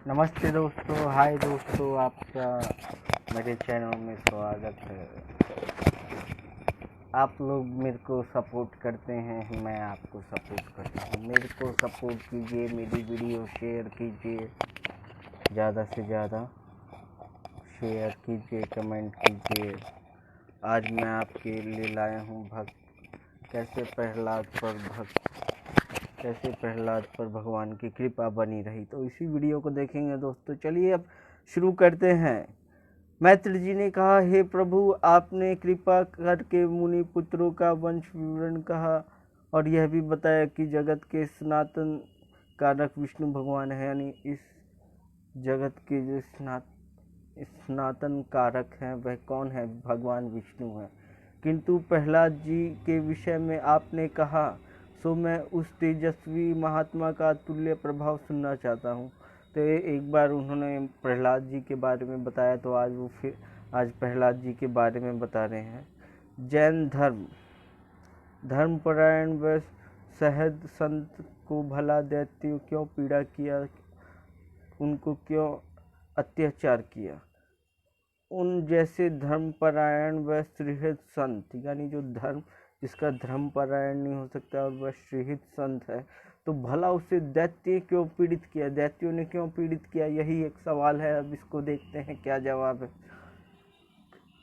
नमस्ते दोस्तों, हाय दोस्तों, आपका मेरे चैनल में स्वागत है। आप लोग मेरे को सपोर्ट करते हैं, मैं आपको सपोर्ट करता हूँ। मेरे को सपोर्ट कीजिए, मेरी वीडियो शेयर कीजिए, ज़्यादा से ज़्यादा शेयर कीजिए, कमेंट कीजिए। आज मैं आपके लिए लाया हूँ कैसे प्रहलाद पर भगवान की कृपा बनी रही। तो इसी वीडियो को देखेंगे दोस्तों। चलिए अब शुरू करते हैं। मैत्र जी ने कहा, हे प्रभु, आपने कृपा करके मुनि पुत्रों का वंश विवरण कहा और यह भी बताया कि जगत के सनातन कारक विष्णु भगवान है, यानी इस जगत के जो सनातन कारक हैं वह कौन है? भगवान विष्णु हैं। किंतु प्रहलाद जी के विषय में आपने कहा, सो मैं उस तेजस्वी महात्मा का तुल्य प्रभाव सुनना चाहता हूँ। तो एक बार उन्होंने प्रहलाद जी के बारे में बताया, तो आज प्रहलाद जी के बारे में बता रहे हैं। जैन धर्मपरायण व सहद संत को भला दैत्य क्यों पीड़ा किया, उनको क्यों अत्याचार किया? उन जैसे धर्मपरायण व श्रीहित संत, यानी जो जिसका धर्मपरायण नहीं हो सकता और वह श्रीहित संत है, तो भला उसे दैत्य क्यों पीड़ित किया? दैत्यों ने क्यों पीड़ित किया? यही एक सवाल है। अब इसको देखते हैं क्या जवाब है।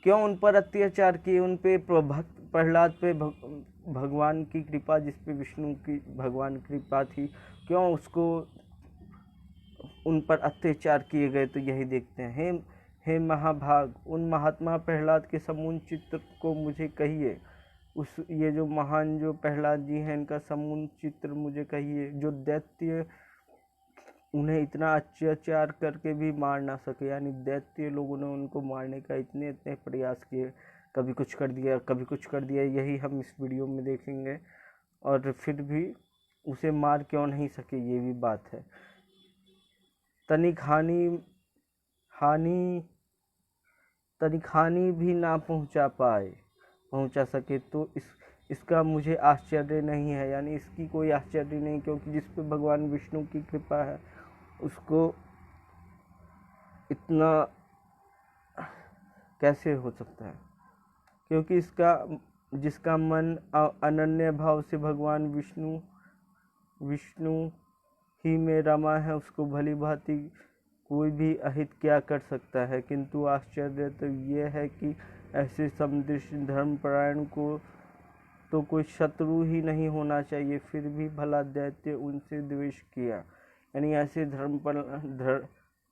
क्यों उन पर अत्याचार किए? उन पे प्रहलाद पे भगवान की कृपा, जिस पे विष्णु की भगवान की कृपा थी, क्यों उसको उन पर अत्याचार किए गए? तो यही देखते हैं। हे महाभाग, उन महात्मा प्रहलाद के समून चित्र को मुझे कहिए। ये जो महान जो प्रहलाद जी हैं, इनका समून चित्र मुझे कहिए, जो दैत्य उन्हें इतना अत्याचार करके भी मार ना सके। यानी दैत्य लोगों ने उनको मारने का इतने प्रयास किए, कभी कुछ कर दिया, कभी कुछ कर दिया। यही हम इस वीडियो में देखेंगे। और फिर भी उसे मार क्यों नहीं सके, ये भी बात है। तनिक हानि भी ना पहुंचा सके, तो इसका मुझे आश्चर्य नहीं है। यानी इसकी कोई आश्चर्य नहीं, क्योंकि जिस पे भगवान विष्णु की कृपा है उसको इतना कैसे हो सकता है? क्योंकि जिसका मन अनन्य भाव से भगवान विष्णु ही में रमा है, उसको भली भांति कोई भी अहित क्या कर सकता है। किंतु आश्चर्य तो ये है कि ऐसे समदृष्ट धर्मपरायण को तो कोई शत्रु ही नहीं होना चाहिए, फिर भी भला दैत्य उनसे द्वेष किया। यानी ऐसे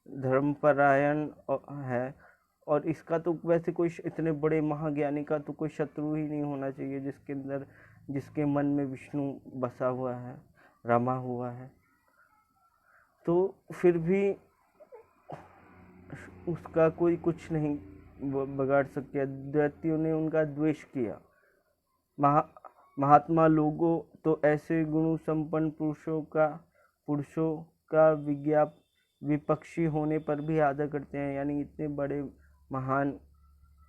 धर्मपरायण है, और इसका तो वैसे कोई इतने बड़े महाज्ञानी का तो कोई शत्रु ही नहीं होना चाहिए, जिसके मन में विष्णु बसा हुआ है, रमा हुआ है। तो फिर भी उसका कोई कुछ नहीं बिगाड़ सकता। दैत्यों ने उनका द्वेष किया। महात्मा लोगों तो ऐसे गुण संपन्न पुरुषों का विपक्षी होने पर भी आदर करते हैं। यानी इतने बड़े महान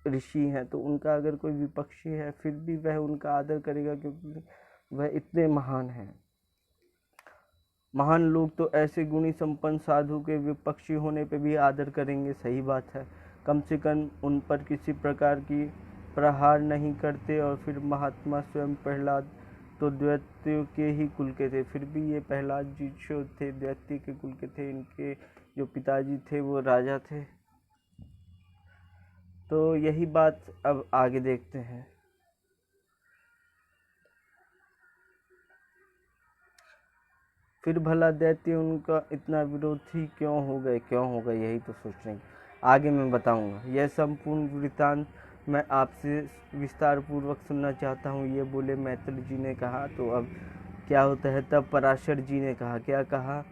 ऋषि हैं, तो उनका अगर कोई विपक्षी है फिर भी वह उनका आदर करेगा, क्योंकि वह इतने महान हैं। महान लोग तो ऐसे गुणी संपन्न साधु के विपक्षी होने पे भी आदर करेंगे, सही बात है। कम से कम उन पर किसी प्रकार की प्रहार नहीं करते। और फिर महात्मा स्वयं प्रहलाद तो दैत्य के ही कुल के थे, फिर भी ये प्रहलाद जी जो थे दैत्य के कुल के थे। इनके जो पिताजी थे वो राजा थे। तो यही बात अब आगे देखते हैं। फिर भला दैत्य उनका इतना विरोधी क्यों हो गए, यही तो सोचने की आगे मैं बताऊंगा। यह संपूर्ण वृत्तांत मैं आपसे विस्तार पूर्वक सुनना चाहता हूँ, ये बोले मैत्र जी ने कहा। तो अब क्या होता है, तब पराशर जी ने कहा, क्या कहा?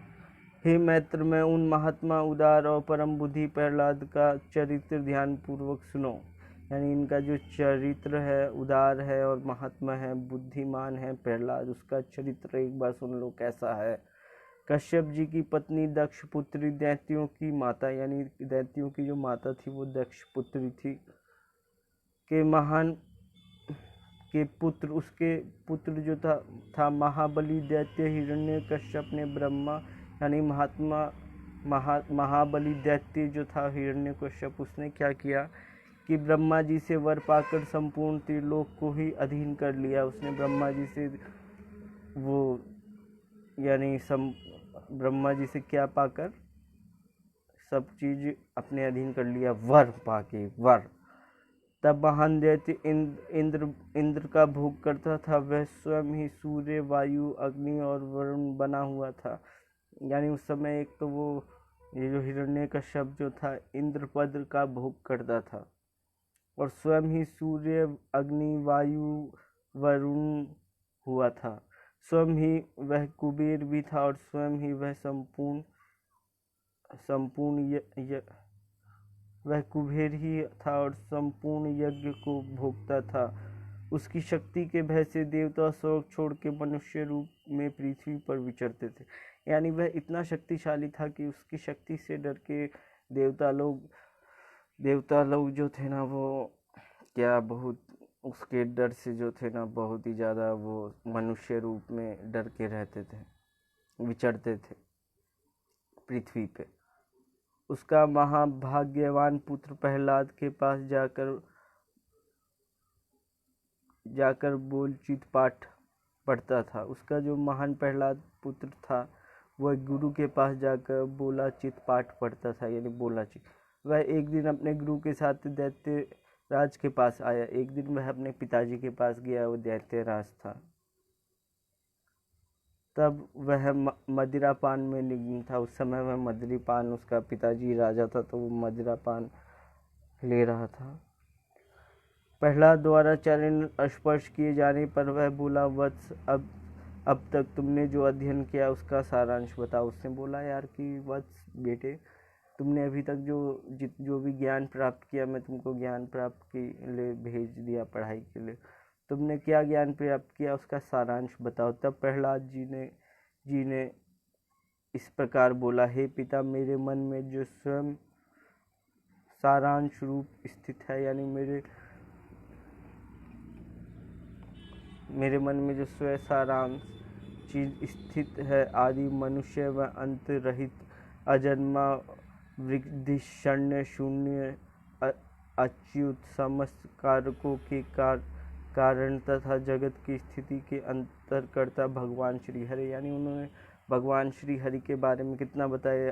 हे मैत्र, मैं उन महात्मा उदार और परम बुद्धि प्रहलाद का चरित्र ध्यान पूर्वक सुनो। यानी इनका जो चरित्र है उदार है और महात्मा है, बुद्धिमान है प्रहलाद, उसका चरित्र एक बार सुन लो कैसा है। कश्यप जी की पत्नी दक्ष पुत्री दैत्यों की माता, यानी दैत्यों की जो माता थी वो दक्ष पुत्री थी, के महान के पुत्र, उसके पुत्र जो था महाबली दैत्य हिरण्यकश्यप ने ब्रह्मा यानी महात्मा महाबली दैत्य जो था हिरण्यकश्यप, उसने क्या किया कि ब्रह्मा जी से वर पाकर संपूर्ण त्रिलोक को ही अधीन कर लिया। उसने ब्रह्मा जी से वो यानी ब्रह्मा जी से क्या पाकर सब चीज अपने अधीन कर लिया, वर पाके, वर। तब महान दैत्य इंद्र का भोग करता था। वह स्वयं ही सूर्य, वायु, अग्नि और वरुण बना हुआ था। यानी उस समय एक तो वो ये जो हिरण्यकश्यप जो था इंद्र पद का भोग करता था और स्वयं ही सूर्य, अग्नि, वायु, वरुण हुआ था। स्वयं ही वह कुबेर भी था और स्वयं ही वह वह कुबेर ही था और संपूर्ण यज्ञ को भोगता था। उसकी शक्ति के भय से देवता स्वर्ग छोड़ के मनुष्य रूप में पृथ्वी पर विचरते थे। यानी वह इतना शक्तिशाली था कि उसकी शक्ति से डर के देवता लोग जो थे ना, वो क्या बहुत उसके डर से जो थे ना बहुत ही ज़्यादा वो मनुष्य रूप में डर के रहते थे, विचरते थे पृथ्वी पे। उसका महाभाग्यवान पुत्र प्रहलाद के पास जाकर बोलचित पाठ पढ़ता था। उसका जो महान प्रहलाद पुत्र था वह गुरु के पास जाकर बोलाचित पाठ पढ़ता था, यानी बोलाचित। वह एक दिन अपने गुरु के साथ दैत्य राज के पास आया। एक दिन वह अपने पिताजी के पास गया, वो दैत्य राज था। तब वह मदिरापान में निमग्न था। उस समय वह मदिरापान, उसका पिताजी राजा था तो वो मदिरापान ले रहा था। प्रहलाद द्वारा चरण स्पर्श किए जाने पर वह बोला, वत्स, अब तक तुमने जो अध्ययन किया उसका सारांश बताओ। उसने बोला, यार कि वत्स बेटे, तुमने अभी तक जो भी ज्ञान प्राप्त किया, मैं तुमको ज्ञान प्राप्त के लिए भेज दिया पढ़ाई के लिए। तुमने क्या ज्ञान प्राप्त किया उसका सारांश बताओ। तब प्रहलाद जी ने इस प्रकार बोला, हे पिता, मेरे मन में जो स्वयं सारांश रूप स्थित है, यानी मेरे मन में जो स्वयं सारांश चीज स्थित है, आदि मनुष्य व अंत रहित, अजन्मा, वृद्धि, शून्य शून्य, अच्युत, समस्त कारकों के कारण तथा जगत की स्थिति के अंतरकर्ता भगवान श्री हरि। यानी उन्होंने भगवान श्री हरि के बारे में कितना बताया,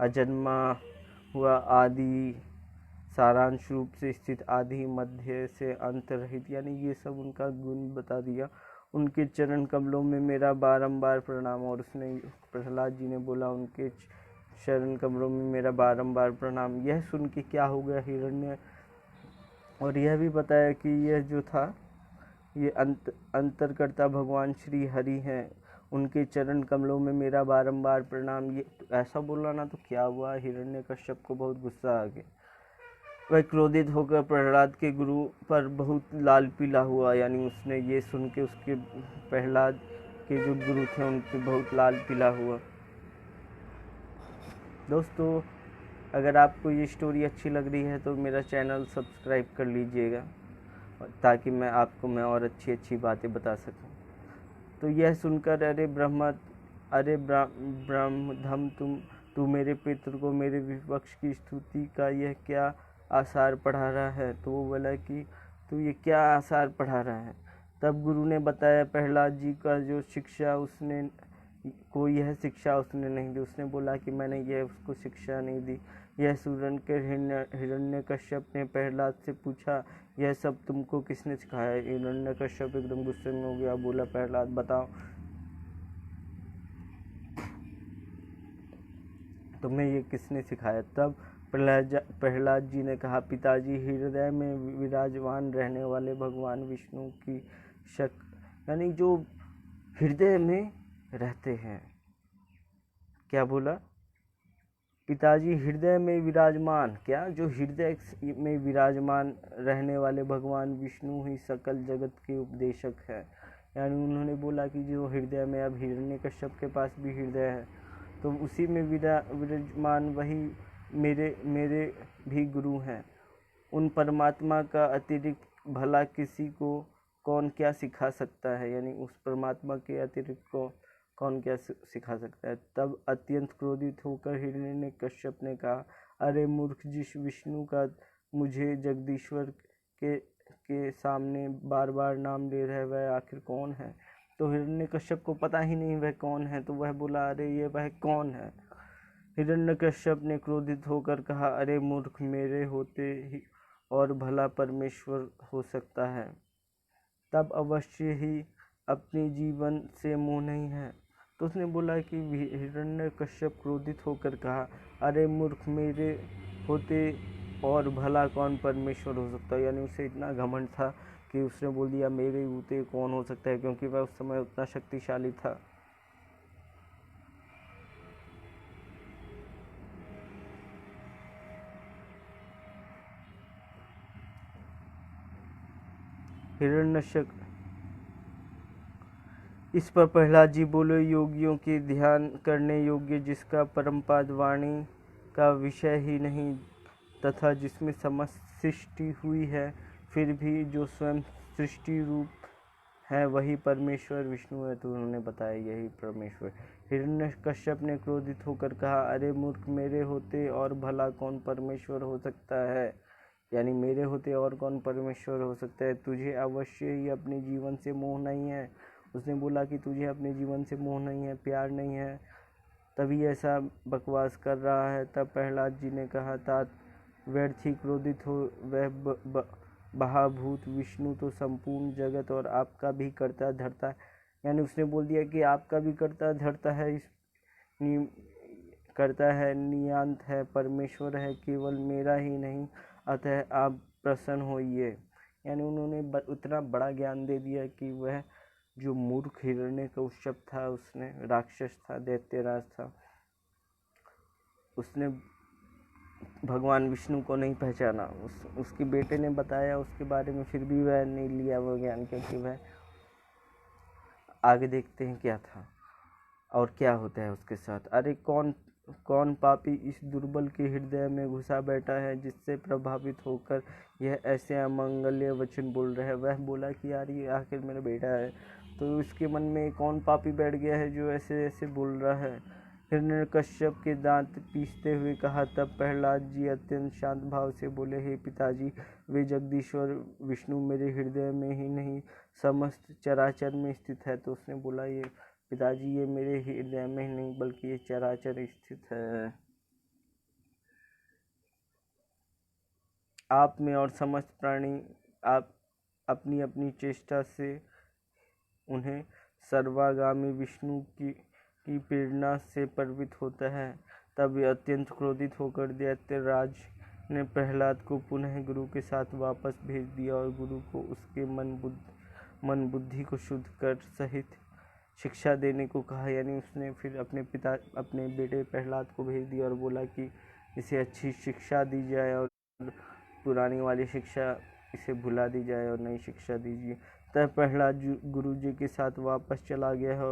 अजन्मा हुआ, आदि, सारांश रूप से स्थित, आदि, मध्य से अंत रहित, यानी ये सब उनका गुण बता दिया। उनके चरण कमलों में मेरा बारंबार प्रणाम। और उसने प्रहलाद जी ने बोला, उनके चरण कमलों में मेरा बारंबार प्रणाम। यह सुन के क्या हो गया हिरण्य, और यह भी बताया कि यह जो था ये अंतरकर्ता भगवान श्री हरि हैं, उनके चरण कमलों में मेरा बारंबार प्रणाम। ये ऐसा बोला ना, तो क्या हुआ, हिरण्यकश्यप को बहुत गुस्सा आ गया। वह क्रोधित होकर प्रहलाद के गुरु पर बहुत लाल पीला हुआ। यानी उसने ये सुन के उसके प्रहलाद के जो गुरु थे उन पर बहुत लाल पीला हुआ। दोस्तों, अगर आपको ये स्टोरी अच्छी लग रही है तो मेरा चैनल सब्सक्राइब कर लीजिएगा, ताकि मैं आपको और अच्छी बातें बता सकूं। तो यह सुनकर, अरे ब्रह्मधम, तू मेरे पितृ को मेरे विपक्ष की स्तुति का यह क्या आसार पढ़ा रहा है। तो वो बोला कि तू ये क्या आसार पढ़ा रहा है। तब गुरु ने बताया, प्रहलाद जी का जो शिक्षा उसने कोई यह शिक्षा उसने नहीं दी। उसने बोला कि मैंने यह उसको शिक्षा नहीं दी। यह सुन के हिरण्यकश्यप ने प्रहलाद से पूछा, यह सब तुमको किसने सिखाया। हिरण्यकश्यप एकदम गुस्से में हो गया, बोला, प्रहलाद बताओ तुम्हें ये किसने सिखाया। तब प्रहलाद जी ने कहा, पिताजी, हृदय में विराजमान रहने वाले भगवान विष्णु की यानी जो हृदय में रहते हैं। क्या बोला, पिताजी, हृदय में विराजमान, क्या, जो हृदय में विराजमान रहने वाले भगवान विष्णु ही सकल जगत के उपदेशक है। यानी उन्होंने बोला कि जो हृदय में, अब हिरण्यकश्यप के पास भी हृदय है, तो उसी में विराजमान वही मेरे भी गुरु हैं। उन परमात्मा का अतिरिक्त भला किसी को कौन क्या सिखा सकता है। यानी उस परमात्मा के अतिरिक्त को कौन क्या सिखा सकता है। तब अत्यंत क्रोधित होकर हिरण्यकश्यप ने कहा, अरे मूर्ख, जिस विष्णु का मुझे जगदीश्वर के सामने बार बार नाम ले रहा है वह आखिर कौन है। तो हिरण्यकश्यप को पता ही नहीं वह कौन है, तो वह बोला, अरे ये वह कौन है। हिरण्यकश्यप ने क्रोधित होकर कहा, अरे मूर्ख, मेरे होते ही और भला परमेश्वर हो सकता है, तब अवश्य ही अपने जीवन से मोह नहीं है। तो उसने बोला कि हिरण्यकश्यप क्रोधित होकर कहा, अरे मूर्ख, मेरे होते और भला कौन परमेश्वर हो सकता है। यानी उसे इतना घमंड था कि उसने बोल दिया मेरे होते कौन हो सकता है, क्योंकि वह उस समय उतना शक्तिशाली था। हिरण्यकश्यप इस पर प्रहलाद जी बोले, योगियों के ध्यान करने योग्य, जिसका परमपद वाणी का विषय ही नहीं तथा जिसमें समस्त सृष्टि हुई है, फिर भी जो स्वयं सृष्टि रूप है वही परमेश्वर विष्णु है। तो उन्होंने बताया यही परमेश्वर। हिरण्यकश्यप ने क्रोधित होकर कहा, अरे मूर्ख, मेरे होते और भला कौन परमेश्वर हो सकता है। यानी मेरे होते और कौन परमेश्वर हो सकता है, तुझे अवश्य ही अपने जीवन से मोह नहीं है। उसने बोला कि तुझे अपने जीवन से मोह नहीं है, प्यार नहीं है, तभी ऐसा बकवास कर रहा है। तब प्रहलाद जी ने कहा, तात व्यर्थ ही क्रोधित हो, वह महाभूत विष्णु तो संपूर्ण जगत और आपका भी करता धरता है। यानी उसने बोल दिया कि आपका भी करता धरता है, करता है, नियंता है, परमेश्वर है, केवल मेरा ही नहीं, अतः आप प्रसन्न होइए। यानी उन्होंने उतना बड़ा ज्ञान दे दिया कि वह जो मूर्ख हिरण्यकश्यप था, उसने राक्षस था, दैत्यराज था, उसने भगवान विष्णु को नहीं पहचाना। उसके बेटे ने बताया उसके बारे में, फिर भी वह नहीं लिया वो ज्ञान, क्योंकि वह आगे देखते हैं क्या था और क्या होता है उसके साथ। अरे कौन पापी इस दुर्बल के हृदय में घुसा बैठा है, जिससे प्रभावित होकर यह ऐसे अमंगल्य वचन बोल रहा है। वह बोला कि यार ये आखिर मेरा बेटा है, तो इसके मन में कौन पापी बैठ गया है जो ऐसे ऐसे बोल रहा है। हिरण्यकश्यप के दांत पीसते हुए कहा। तब प्रहलाद जी अत्यंत शांत भाव से बोले, हे पिताजी, वे जगदीश्वर विष्णु मेरे हृदय में ही नहीं समस्त चराचर में स्थित है। तो उसने बोला, ये पिताजी, ये मेरे हृदय में ही नहीं बल्कि ये चराचर स्थित है, आप में और समस्त प्राणी आप अपनी अपनी चेष्टा से उन्हें सर्वागामी विष्णु की प्रेरणा से प्रवृत्त होता है। तब वे अत्यंत क्रोधित होकर दैत्यराज ने प्रहलाद को पुनः गुरु के साथ वापस भेज दिया और गुरु को उसके मन बुद्धि को शुद्ध कर सहित शिक्षा देने को कहा। यानी उसने फिर अपने बेटे प्रहलाद को भेज दिया और बोला कि इसे अच्छी शिक्षा दी जाए और पुरानी वाली शिक्षा इसे भुला दी जाए और नई शिक्षा दीजिए। तब प्रहलाद गुरु जी के साथ वापस चला गया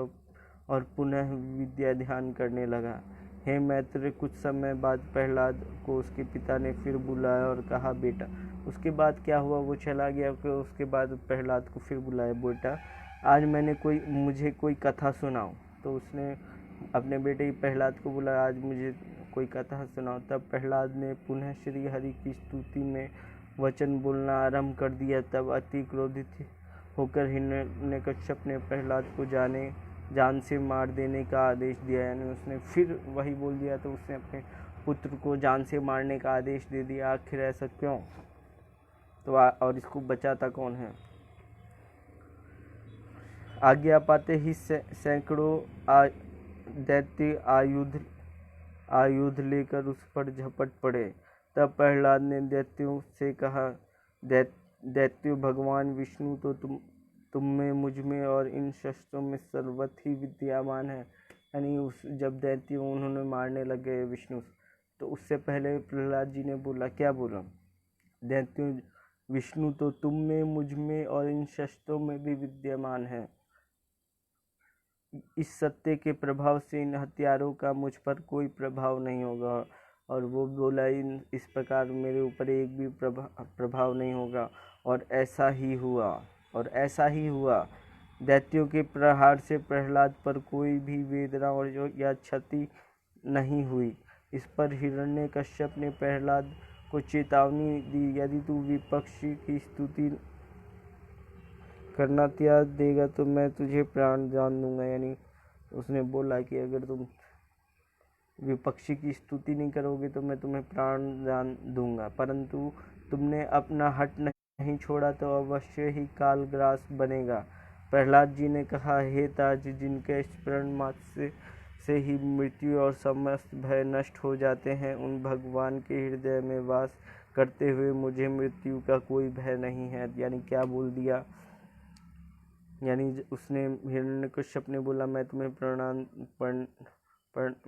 और पुनः विद्या ध्यान करने लगा। हे मैत्र, कुछ समय बाद प्रहलाद को उसके पिता ने फिर बुलाया और कहा, बेटा। उसके बाद क्या हुआ वो चला गया, कि उसके बाद प्रहलाद को फिर बुलाया, बेटा आज मुझे कोई कथा सुनाओ। तो उसने अपने बेटे प्रहलाद को बुलाया, आज मुझे कोई कथा सुनाओ। तब प्रहलाद ने पुनः श्री हरि की स्तुति में वचन बोलना आरंभ कर दिया। तब अति क्रोधित होकर हिरण्यकश्यप ने प्रहलाद को जान से मार देने का आदेश दिया। यानी उसने फिर वही बोल दिया, तो उसने अपने पुत्र को जान से मारने का आदेश दे दिया। आखिर ऐसा क्यों? तो और इसको बचाता कौन है? आज्ञा पाते ही सैकड़ों दैत्य आयुध लेकर उस पर झपट पड़े। तब प्रहलाद ने दैत्यों से कहा, दैत्यों, भगवान विष्णु तो तुम में, मुझ में और इन शस्त्रों में सर्वथ ही विद्यमान है। यानी जब दैत्यों उन्होंने मारने लगे विष्णु, तो उससे पहले प्रहलाद जी ने बोला, क्या बोला? दैत्यों, विष्णु तो तुम में, मुझ में और इन शस्त्रों में भी विद्यमान है। इस सत्य के प्रभाव से इन हथियारों का मुझ पर कोई प्रभाव नहीं होगा। और वो बोला, इस प्रकार मेरे ऊपर एक भी प्रभाव नहीं होगा। और ऐसा ही हुआ। दैत्यों के प्रहार से प्रहलाद पर कोई भी वेदना और या क्षति नहीं हुई। इस पर हिरण्यकश्यप ने प्रहलाद को चेतावनी दी, यदि तू विपक्षी की स्तुति करना त्याग देगा तो मैं तुझे प्राण दान दूंगा। यानी उसने बोला कि अगर तुम विपक्षी की स्तुति नहीं करोगे तो मैं तुम्हें प्राण दान दूंगा, परंतु तुमने अपना हट नहीं छोड़ा तो अवश्य ही कालग्रास बनेगा। प्रहलाद जी ने कहा, हे ताज, जिनके स्मरण मात्र से ही मृत्यु और समस्त भय नष्ट हो जाते हैं, उन भगवान के हृदय में वास करते हुए मुझे मृत्यु का कोई भय नहीं है। यानी क्या बोल दिया, यानी उसने हिरण्यकश्यप ने बोला मैं तुम्हें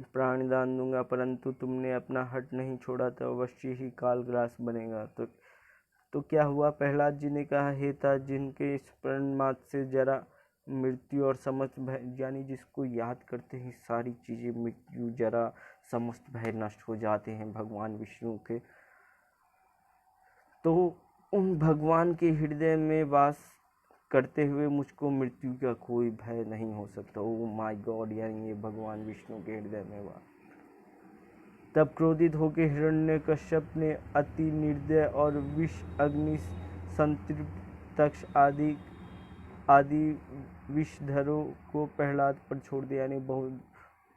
प्राण दान दूंगा, परंतु तुमने अपना हट नहीं छोड़ा तो अवश्य ही कालग्रास बनेगा। तो क्या हुआ, प्रहलाद जी ने कहा, हे ताज, जिनके स्मरण मात्र से जरा मृत्यु और समस्त भय, यानी जिसको याद करते ही सारी चीजें मृत्यु जरा समस्त भय नष्ट हो जाते हैं भगवान विष्णु के, तो उन भगवान के हृदय में वास करते हुए मुझको मृत्यु का कोई भय नहीं हो सकता। ओ माय गॉड, यानी ये भगवान विष्णु के हृदय में वास। तब क्रोधित होकर हिरण्यकश्यप ने अति निर्दय और विष अग्नि संतृप्त तक्ष आदि विषधरों को प्रहलाद पर छोड़ दिया, यानी बहुत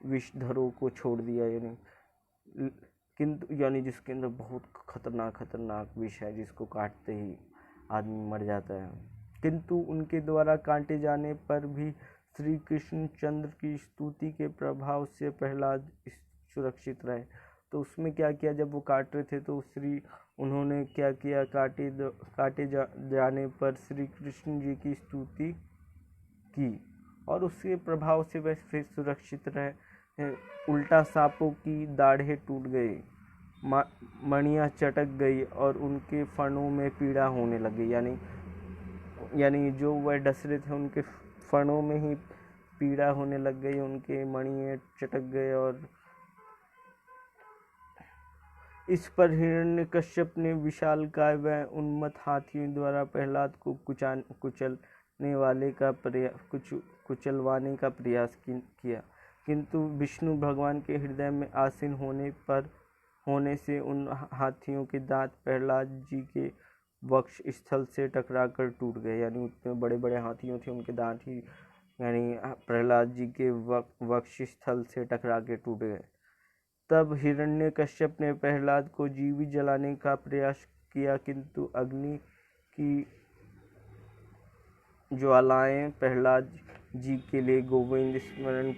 विषधरों को छोड़ दिया, यानी जिसके अंदर बहुत खतरनाक विष है, जिसको काटते ही आदमी मर जाता है। किंतु उनके द्वारा काटे जाने पर भी श्री कृष्ण चंद्र की स्तुति के प्रभाव से प्रहलाद सुरक्षित रहे। तो उसमें क्या किया, जब वो काट रहे थे तो उन्होंने क्या किया, काटे जाने पर श्री कृष्ण जी की स्तुति की और उसके प्रभाव से वह फिर सुरक्षित रहे। उल्टा सांपों की दाढ़ें टूट गई, मणियाँ चटक गई और उनके फणों में पीड़ा होने लगी, यानी जो वह डस रहे थे उनके फणों में ही पीड़ा होने लग गई, उनके मणियाँ चटक गए। और इस पर हिरण्यकश्यप ने विशालकाय व उन्मत्त हाथियों द्वारा प्रहलाद को कुचलवाने का प्रयास किया, किंतु विष्णु भगवान के हृदय में आसीन होने से उन हाथियों के दांत प्रहलाद जी के वक्ष स्थल से टकराकर टूट गए। यानी उतने बड़े बड़े हाथियों थे, उनके दांत ही यानी प्रहलाद जी के वक्ष स्थल से टकरा के टूट गए। तब हिरण्यकश्यप ने प्रहलाद को जीवित जलाने का प्रयास किया, किंतु अग्नि की ज्वालाएं प्रहलाद जी के लिए गोविंद स्मरण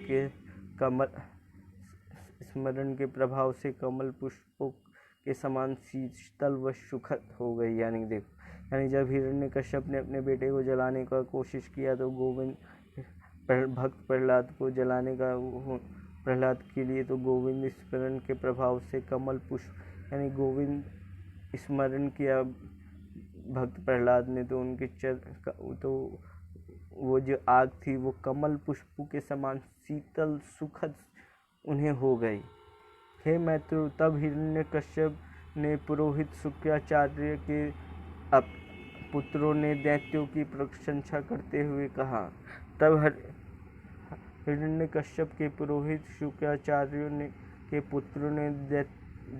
के प्रभाव से कमल पुष्पों के समान शीतल व सुखद हो गई। यानी जब हिरण्यकश्यप ने अपने बेटे को जलाने का कोशिश किया तो गोविंद भक्त प्रहलाद को जलाने का प्रहलाद के लिए तो गोविंद स्मरण के प्रभाव से कमल पुष्प, यानी गोविंद स्मरण किया भक्त प्रहलाद ने तो उनके तो वो जो आग थी वो कमल पुष्पों के समान शीतल सुखद उन्हें हो गई। हे मैत्र, तब हिरण्यकश्यप ने पुरोहित शुक्राचार्य के पुत्रों ने दैत्यों की प्रशंसा करते हुए कहा। तब हिरण्यकश्यप के पुरोहित शुक्राचार्यों के पुत्रों ने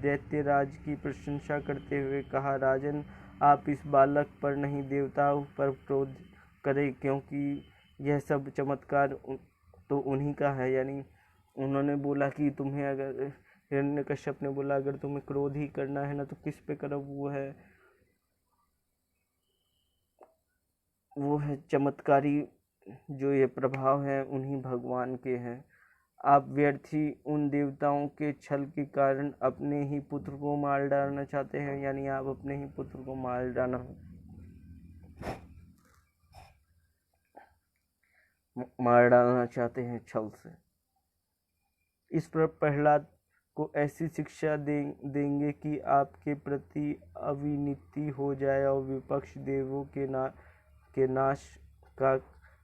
दैत्यराज की प्रशंसा करते हुए कहा, राजन, आप इस बालक पर नहीं देवताओं पर क्रोध करें, क्योंकि यह सब चमत्कार तो उन्हीं का है। यानी उन्होंने बोला कि तुम्हें अगर, हिरण्यकश्यप ने बोला अगर तुम्हें क्रोध ही करना है ना तो किस पे करो, वो है चमत्कारी, जो ये प्रभाव है उन्हीं भगवान के हैं। आप व्यर्थी उन देवताओं के छल के कारण अपने ही पुत्र को मार डालना चाहते हैं, यानी आप अपने ही पुत्र को मार डालना चाहते हैं छल से। इस पर प्रहलाद को ऐसी शिक्षा देंगे कि आपके प्रति अविनीति हो जाए और विपक्ष देवों के नाश का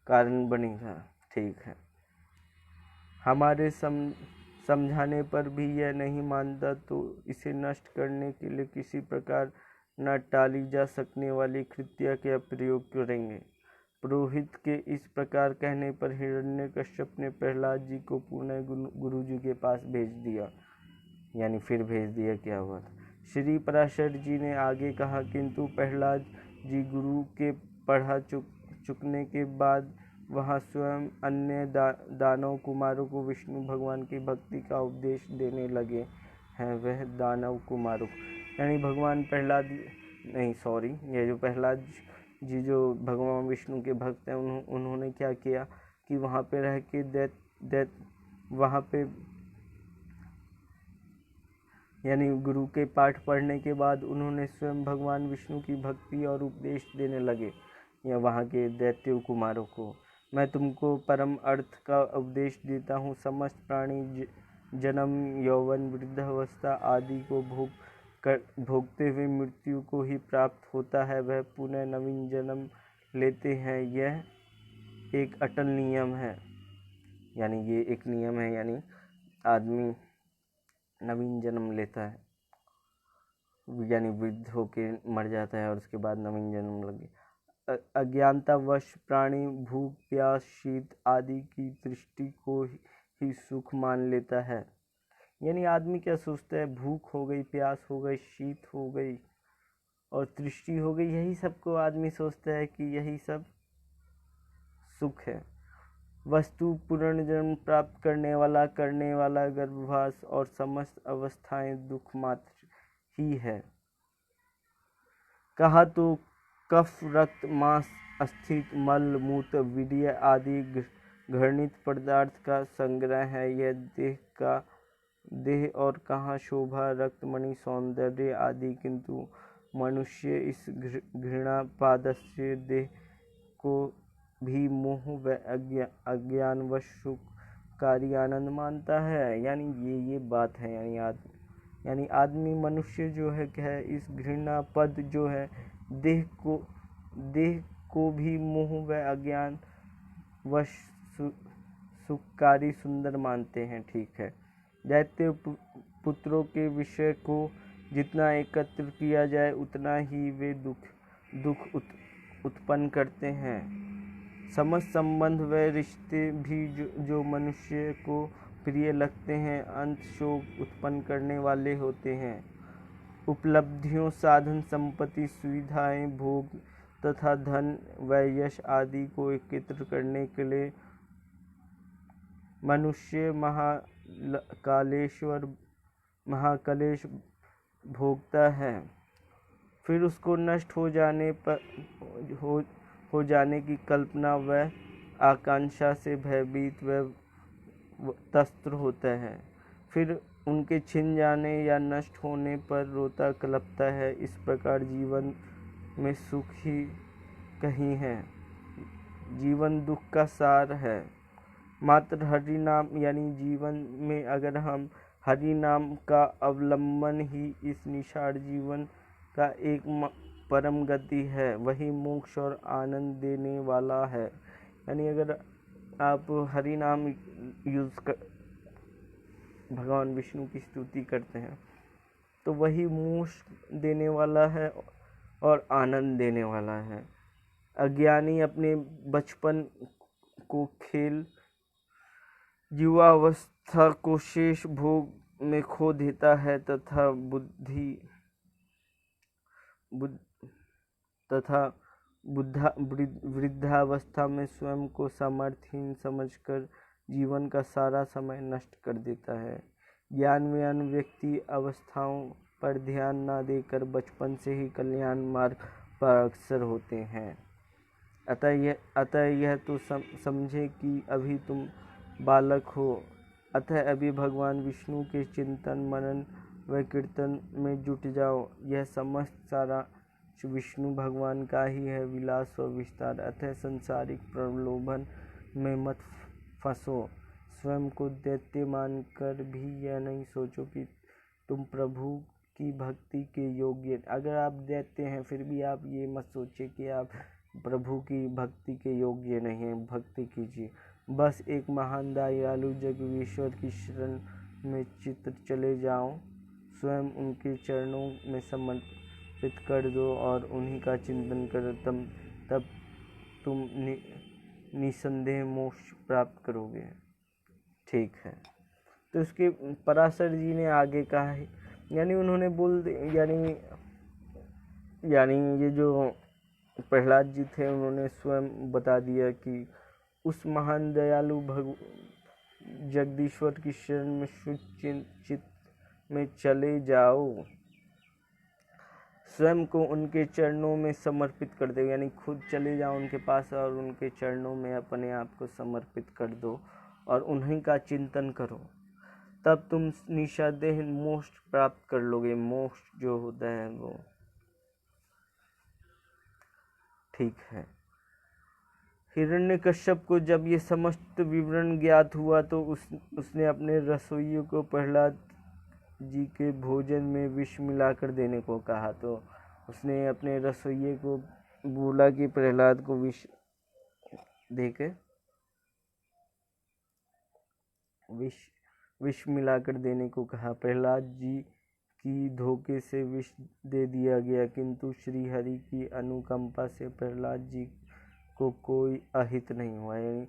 कारण बनेगा। ठीक है, हमारे समझाने पर भी यह नहीं मानता तो इसे नष्ट करने के लिए किसी प्रकार न टाली जा सकने वाली कृत्या का प्रयोग करेंगे। पुरोहित के इस प्रकार कहने पर हिरण्यकश्यप ने प्रहलाद जी को पुनः गुरु जी के पास भेज दिया। यानी फिर भेज दिया क्या हुआ था। श्री पराशर जी ने आगे कहा, किंतु प्रहलाद जी गुरु के पढ़ा चुकने के बाद वहाँ स्वयं अन्य दानव कुमारों को विष्णु भगवान की भक्ति का उपदेश देने लगे हैं। वह दानव कुमारों यानी भगवान प्रहलाद नहीं सॉरी ये जो प्रहलाद जी जो भगवान विष्णु के भक्त हैं उन्होंने क्या किया कि वहाँ पे रह के वहाँ पे यानी गुरु के पाठ पढ़ने के बाद उन्होंने स्वयं भगवान विष्णु की भक्ति और उपदेश देने लगे या वहाँ के दैत्य कुमारों को। मैं तुमको परम अर्थ का उपदेश देता हूँ। समस्त प्राणी जन्म यौवन वृद्धावस्था आदि को भोगते हुए मृत्यु को ही प्राप्त होता है। वह पुनः नवीन जन्म लेते हैं। यह एक अटल नियम है। यानी ये एक नियम है, यानी आदमी नवीन जन्म लेता है, यानी वृद्ध होके मर जाता है और उसके बाद नवीन जन्म लगे। अज्ञानतावश प्राणी भूख प्यास शीत आदि की दृष्टि को ही सुख मान लेता है। यानी आदमी क्या सोचता है, भूख हो गई, प्यास हो गई, शीत हो गई और तृष्टि हो गई, यही सबको आदमी सोचता है कि यही सब सुख है। वस्तु पुनर्जन्म प्राप्त करने वाला गर्भवास और समस्त अवस्थाएं दुख मात्र ही है। कहा तो कफ रक्त मांस अस्थित मल मूत्र वीर्य आदि घृणित पदार्थ का संग्रह है। यह देह और कहाँ शोभा रक्तमणि सौंदर्य आदि, किंतु मनुष्य इस घृणापादस्य देह को भी मोह व अज्ञानवश सुखकारी आनंद मानता है। यानी ये बात है। यानी आदमी मनुष्य जो है क्या है, इस घृणा पद जो है देह को भी मोह व अज्ञान वश सुखकारी सुंदर मानते हैं। ठीक है। दैत्य पुत्रों के विषय को जितना एकत्र किया जाए उतना ही वे दुख उत्पन्न करते हैं। समस्त संबंध व रिश्ते भी जो मनुष्य को प्रिय लगते हैं अंत शोक उत्पन्न करने वाले होते हैं। उपलब्धियों साधन संपत्ति सुविधाएं भोग तथा धन व यश आदि को एकत्र करने के लिए मनुष्य महाकलेश भोगता है। फिर उसको नष्ट हो जाने की कल्पना व आकांक्षा से भयभीत व त्रस्त होता है। फिर उनके छिन जाने या नष्ट होने पर रोता कलपता है। इस प्रकार जीवन में सुख ही कहीं है। जीवन दुख का सार है। मात्र हरि नाम यानी जीवन में अगर हम हरि नाम का अवलंबन ही इस निषाद जीवन का एक परम गति है, वही मोक्ष और आनंद देने वाला है। यानी अगर आप हरि नाम भगवान विष्णु की स्तुति करते हैं तो वही मोक्ष देने वाला है और आनंद देने वाला है। अज्ञानी अपने बचपन को खेल युवावस्था को शेष भोग में खो देता है तथा वृद्धावस्था में स्वयं को समर्थहीन समझकर जीवन का सारा समय नष्ट कर देता है। ज्ञानवान व्यक्ति अवस्थाओं पर ध्यान न देकर बचपन से ही कल्याण मार्ग पर अग्रसर होते हैं। अतः यह तो समझे कि अभी तुम बालक हो, अतः अभी भगवान विष्णु के चिंतन मनन व कीर्तन में जुट जाओ। यह समस्त सारा विष्णु भगवान का ही है विलास और विस्तार। अतः सांसारिक प्रलोभन में मत फंसो। स्वयं को दैत्य मानकर भी यह नहीं सोचो कि तुम प्रभु की भक्ति के योग्य। अगर आप दैत्य हैं फिर भी आप ये मत सोचिए कि आप प्रभु की भक्ति के योग्य नहीं हैं। भक्ति कीजिए। बस एक महान दयालु जगदीश्वर की शरण में चित्त चले जाओ। स्वयं उनके चरणों में समर्पित कर दो और उन्हीं का चिंतन करो। तब तुम निसंदेह मोक्ष प्राप्त करोगे। ठीक है। तो उसके पराशर जी ने आगे कहा है, यानी उन्होंने यानी ये जो प्रहलाद जी थे उन्होंने स्वयं बता दिया कि उस महान दयालु जगदीश्वर की शरण में शुद्ध चित्त में चले जाओ, स्वयं को उनके चरणों में समर्पित कर दो, यानी खुद चले जाओ उनके पास और उनके चरणों में अपने आप को समर्पित कर दो और उन्हीं का चिंतन करो, तब तुम निसंदेह मोक्ष प्राप्त कर लोगे। मोक्ष जो होता है वो। ठीक है। हिरण्यकश्यप को जब ये समस्त विवरण ज्ञात हुआ तो उसने अपने रसोइयों को प्रहलाद जी के भोजन में विष मिलाकर देने को कहा। तो उसने अपने रसोइये को बोला कि प्रहलाद को विष देके विष मिलाकर देने को कहा। प्रहलाद जी की धोखे से विष दे दिया गया, किंतु श्री हरि की अनुकंपा से प्रहलाद जी को कोई अहित नहीं हुआ, यानी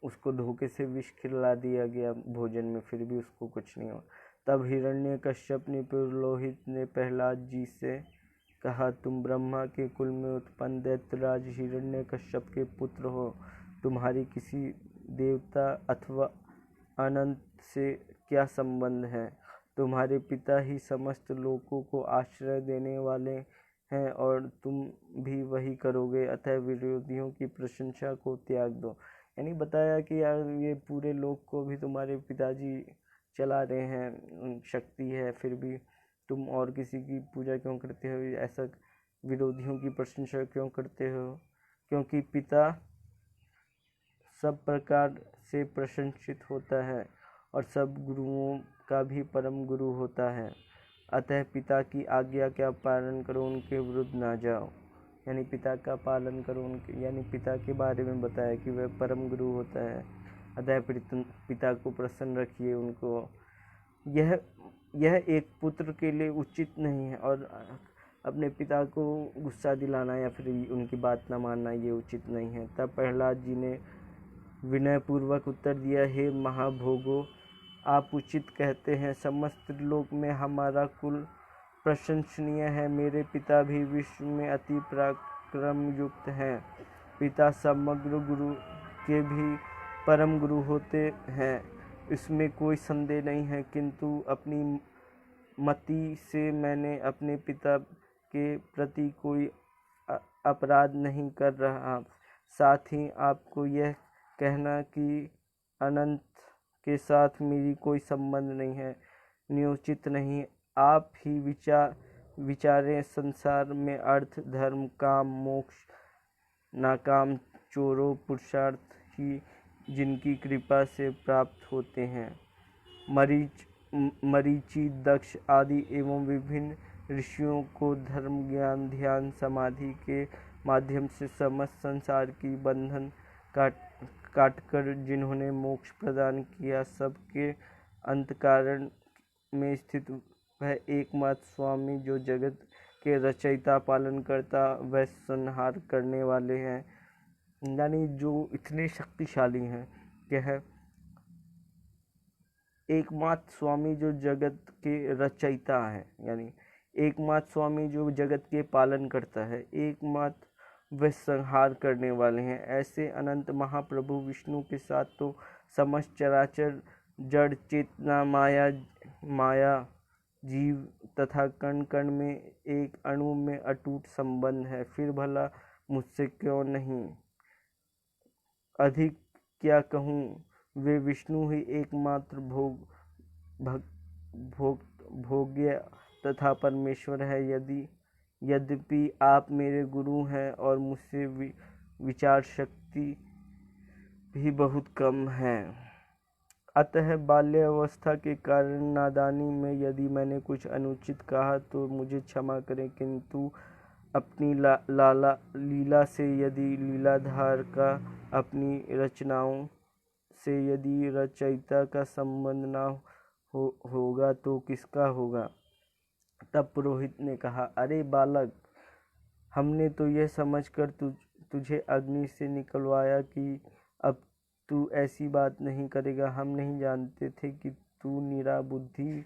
उसको धोखे से विष खिला दिया गया भोजन में, फिर भी उसको कुछ नहीं हुआ। तब हिरण्यकश्यप ने पुरोहित ने प्रहलाद जी से कहा, तुम ब्रह्मा के कुल में उत्पन्न दैत्यराज हिरण्यकश्यप के पुत्र हो, तुम्हारी किसी देवता अथवा अनंत से क्या संबंध है? तुम्हारे पिता ही समस्त लोगों को आश्रय देने वाले हैं और तुम भी वही करोगे, अतः विरोधियों की प्रशंसा को त्याग दो। यानी बताया कि यार ये पूरे लोक को भी तुम्हारे पिताजी चला रहे हैं, शक्ति है, फिर भी तुम और किसी की पूजा क्यों करते हो, ऐसा विरोधियों की प्रशंसा क्यों करते हो? क्योंकि पिता सब प्रकार से प्रशंसित होता है और सब गुरुओं का भी परम गुरु होता है, अतः पिता की आज्ञा का पालन करो, उनके विरुद्ध ना जाओ। यानी पिता का पालन करो, उनके यानी पिता के बारे में बताया कि वह परम गुरु होता है, अतः पिता को प्रसन्न रखिए उनको। यह एक पुत्र के लिए उचित नहीं है और अपने पिता को गुस्सा दिलाना या फिर उनकी बात न मानना ये उचित नहीं है। तब प्रहलाद जी ने विनयपूर्वक उत्तर दिया, हे महाभोगो, आप उचित कहते हैं, समस्त लोक में हमारा कुल प्रशंसनीय है, मेरे पिता भी विश्व में अति पराक्रम युक्त हैं, पिता समग्र गुरु के भी परम गुरु होते हैं, इसमें कोई संदेह नहीं है, किंतु अपनी मति से मैंने अपने पिता के प्रति कोई अपराध नहीं कर रहा। साथ ही आपको यह कहना कि अनंत के साथ मेरी कोई संबंध नहीं है, नियोचित नहीं। आप ही विचारें, संसार में अर्थ, धर्म, काम, मोक्ष, नाकाम चोरों पुरुषार्थ ही जिनकी कृपा से प्राप्त होते हैं। मरीचि, दक्ष आदि एवं विभिन्न ऋषियों को धर्म, ज्ञान, ध्यान, समाधि के माध्यम से समस्त संसार की बंधन काटकर जिन्होंने मोक्ष प्रदान किया, सबके अंतःकरण में स्थित वह एकमात्र स्वामी जो जगत के रचयिता, पालन करता व संहार करने वाले हैं, यानी जो इतने शक्तिशाली हैं, यह एकमात्र स्वामी जो जगत के रचयिता है, यानी एकमात्र स्वामी जो जगत के पालन करता है, एकमात्र वे संहार करने वाले हैं। ऐसे अनंत महाप्रभु विष्णु के साथ तो समस्त चराचर जड़ चेतना, माया जीव तथा कण कण में, एक अणु में अटूट संबंध है, फिर भला मुझसे क्यों नहीं? अधिक क्या कहूँ, वे विष्णु ही एकमात्र भोग्य तथा परमेश्वर है। यद्यपि आप मेरे गुरु हैं और मुझसे विचार शक्ति भी बहुत कम है, अतः बाल्यावस्था के कारण नादानी में यदि मैंने कुछ अनुचित कहा तो मुझे क्षमा करें, किंतु अपनी लीला से यदि लीलाधार का, अपनी रचनाओं से यदि रचयिता का संबंध ना होगा तो किसका होगा? तब पुरोहित ने कहा, अरे बालक, हमने तो यह समझकर तुझे अग्नि से निकलवाया कि अब तू ऐसी बात नहीं करेगा। हम नहीं जानते थे कि तू निरा बुद्धि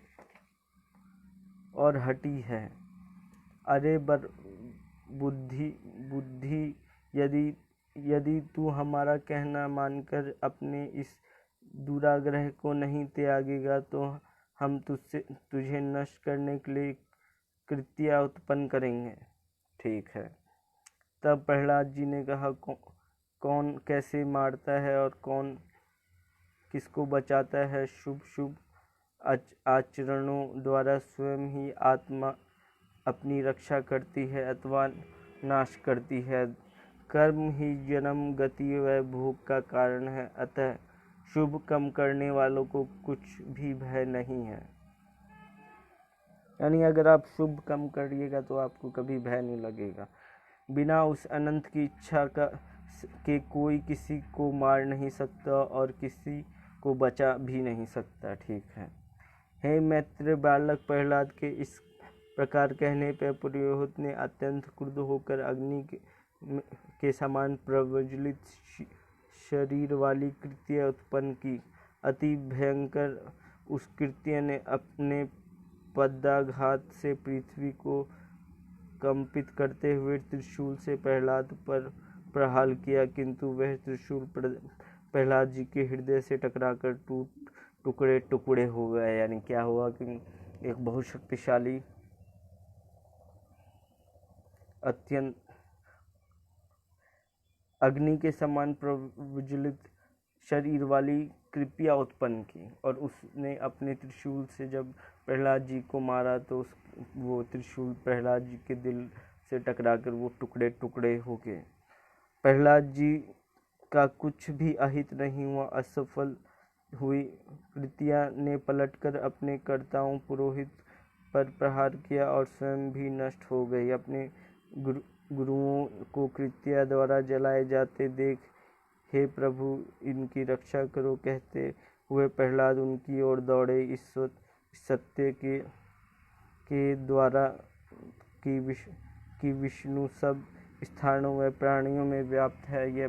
और हठी है। अरे बुद्धि बुद्धि यदि यदि तू हमारा कहना मानकर अपने इस दुराग्रह को नहीं त्यागेगा तो हम तुझे नष्ट करने के लिए कृत्या उत्पन्न करेंगे। ठीक है। तब प्रहलाद जी ने कहा, कौन कैसे मारता है और कौन किसको बचाता है? शुभ शुभ आचरणों द्वारा स्वयं ही आत्मा अपनी रक्षा करती है अथवा नाश करती है। कर्म ही जन्म, गति व भोग का कारण है। अतः शुभ कर्म करने वालों को कुछ भी भय नहीं है। यानी अगर आप शुभ कर्म करिएगा तो आपको कभी भय नहीं लगेगा। बिना उस अनंत की इच्छा के कोई किसी को मार नहीं सकता और किसी को बचा भी नहीं सकता। ठीक है। हे मैत्र, बालक प्रहलाद के इस प्रकार कहने पर पुरोहित ने अत्यंत क्रुद्ध होकर अग्नि के समान प्रज्वलित शरीर वाली कृत्य उत्पन्न की। अति भयंकर उस कृत्य ने अपने पदाघात से पृथ्वी को कंपित करते हुए त्रिशूल से प्रहलाद पर प्रहार किया, किंतु वह त्रिशूल प्रहलाद जी के हृदय से टकराकर टुकड़े टुकड़े हो गए। यानी क्या हुआ कि एक बहुत शक्तिशाली अत्यंत अग्नि के समान प्रज्वलित शरीर वाली कृत्या उत्पन्न की और उसने अपने त्रिशूल से जब प्रहलाद जी को मारा तो वो त्रिशूल प्रहलाद जी के दिल से टकराकर वो टुकड़े टुकड़े हो गए। प्रहलाद जी का कुछ भी अहित नहीं हुआ। असफल हुई कृत्या ने पलटकर अपने कर्ताओं पुरोहित पर प्रहार किया और स्वयं भी नष्ट हो गई। अपने गुरुओं को कृत्या द्वारा जलाए जाते देख, हे प्रभु इनकी रक्षा करो कहते हुए प्रहलाद उनकी ओर दौड़े। इस सत्य के द्वारा कि विष्णु सब स्थानों व प्राणियों में व्याप्त है, यह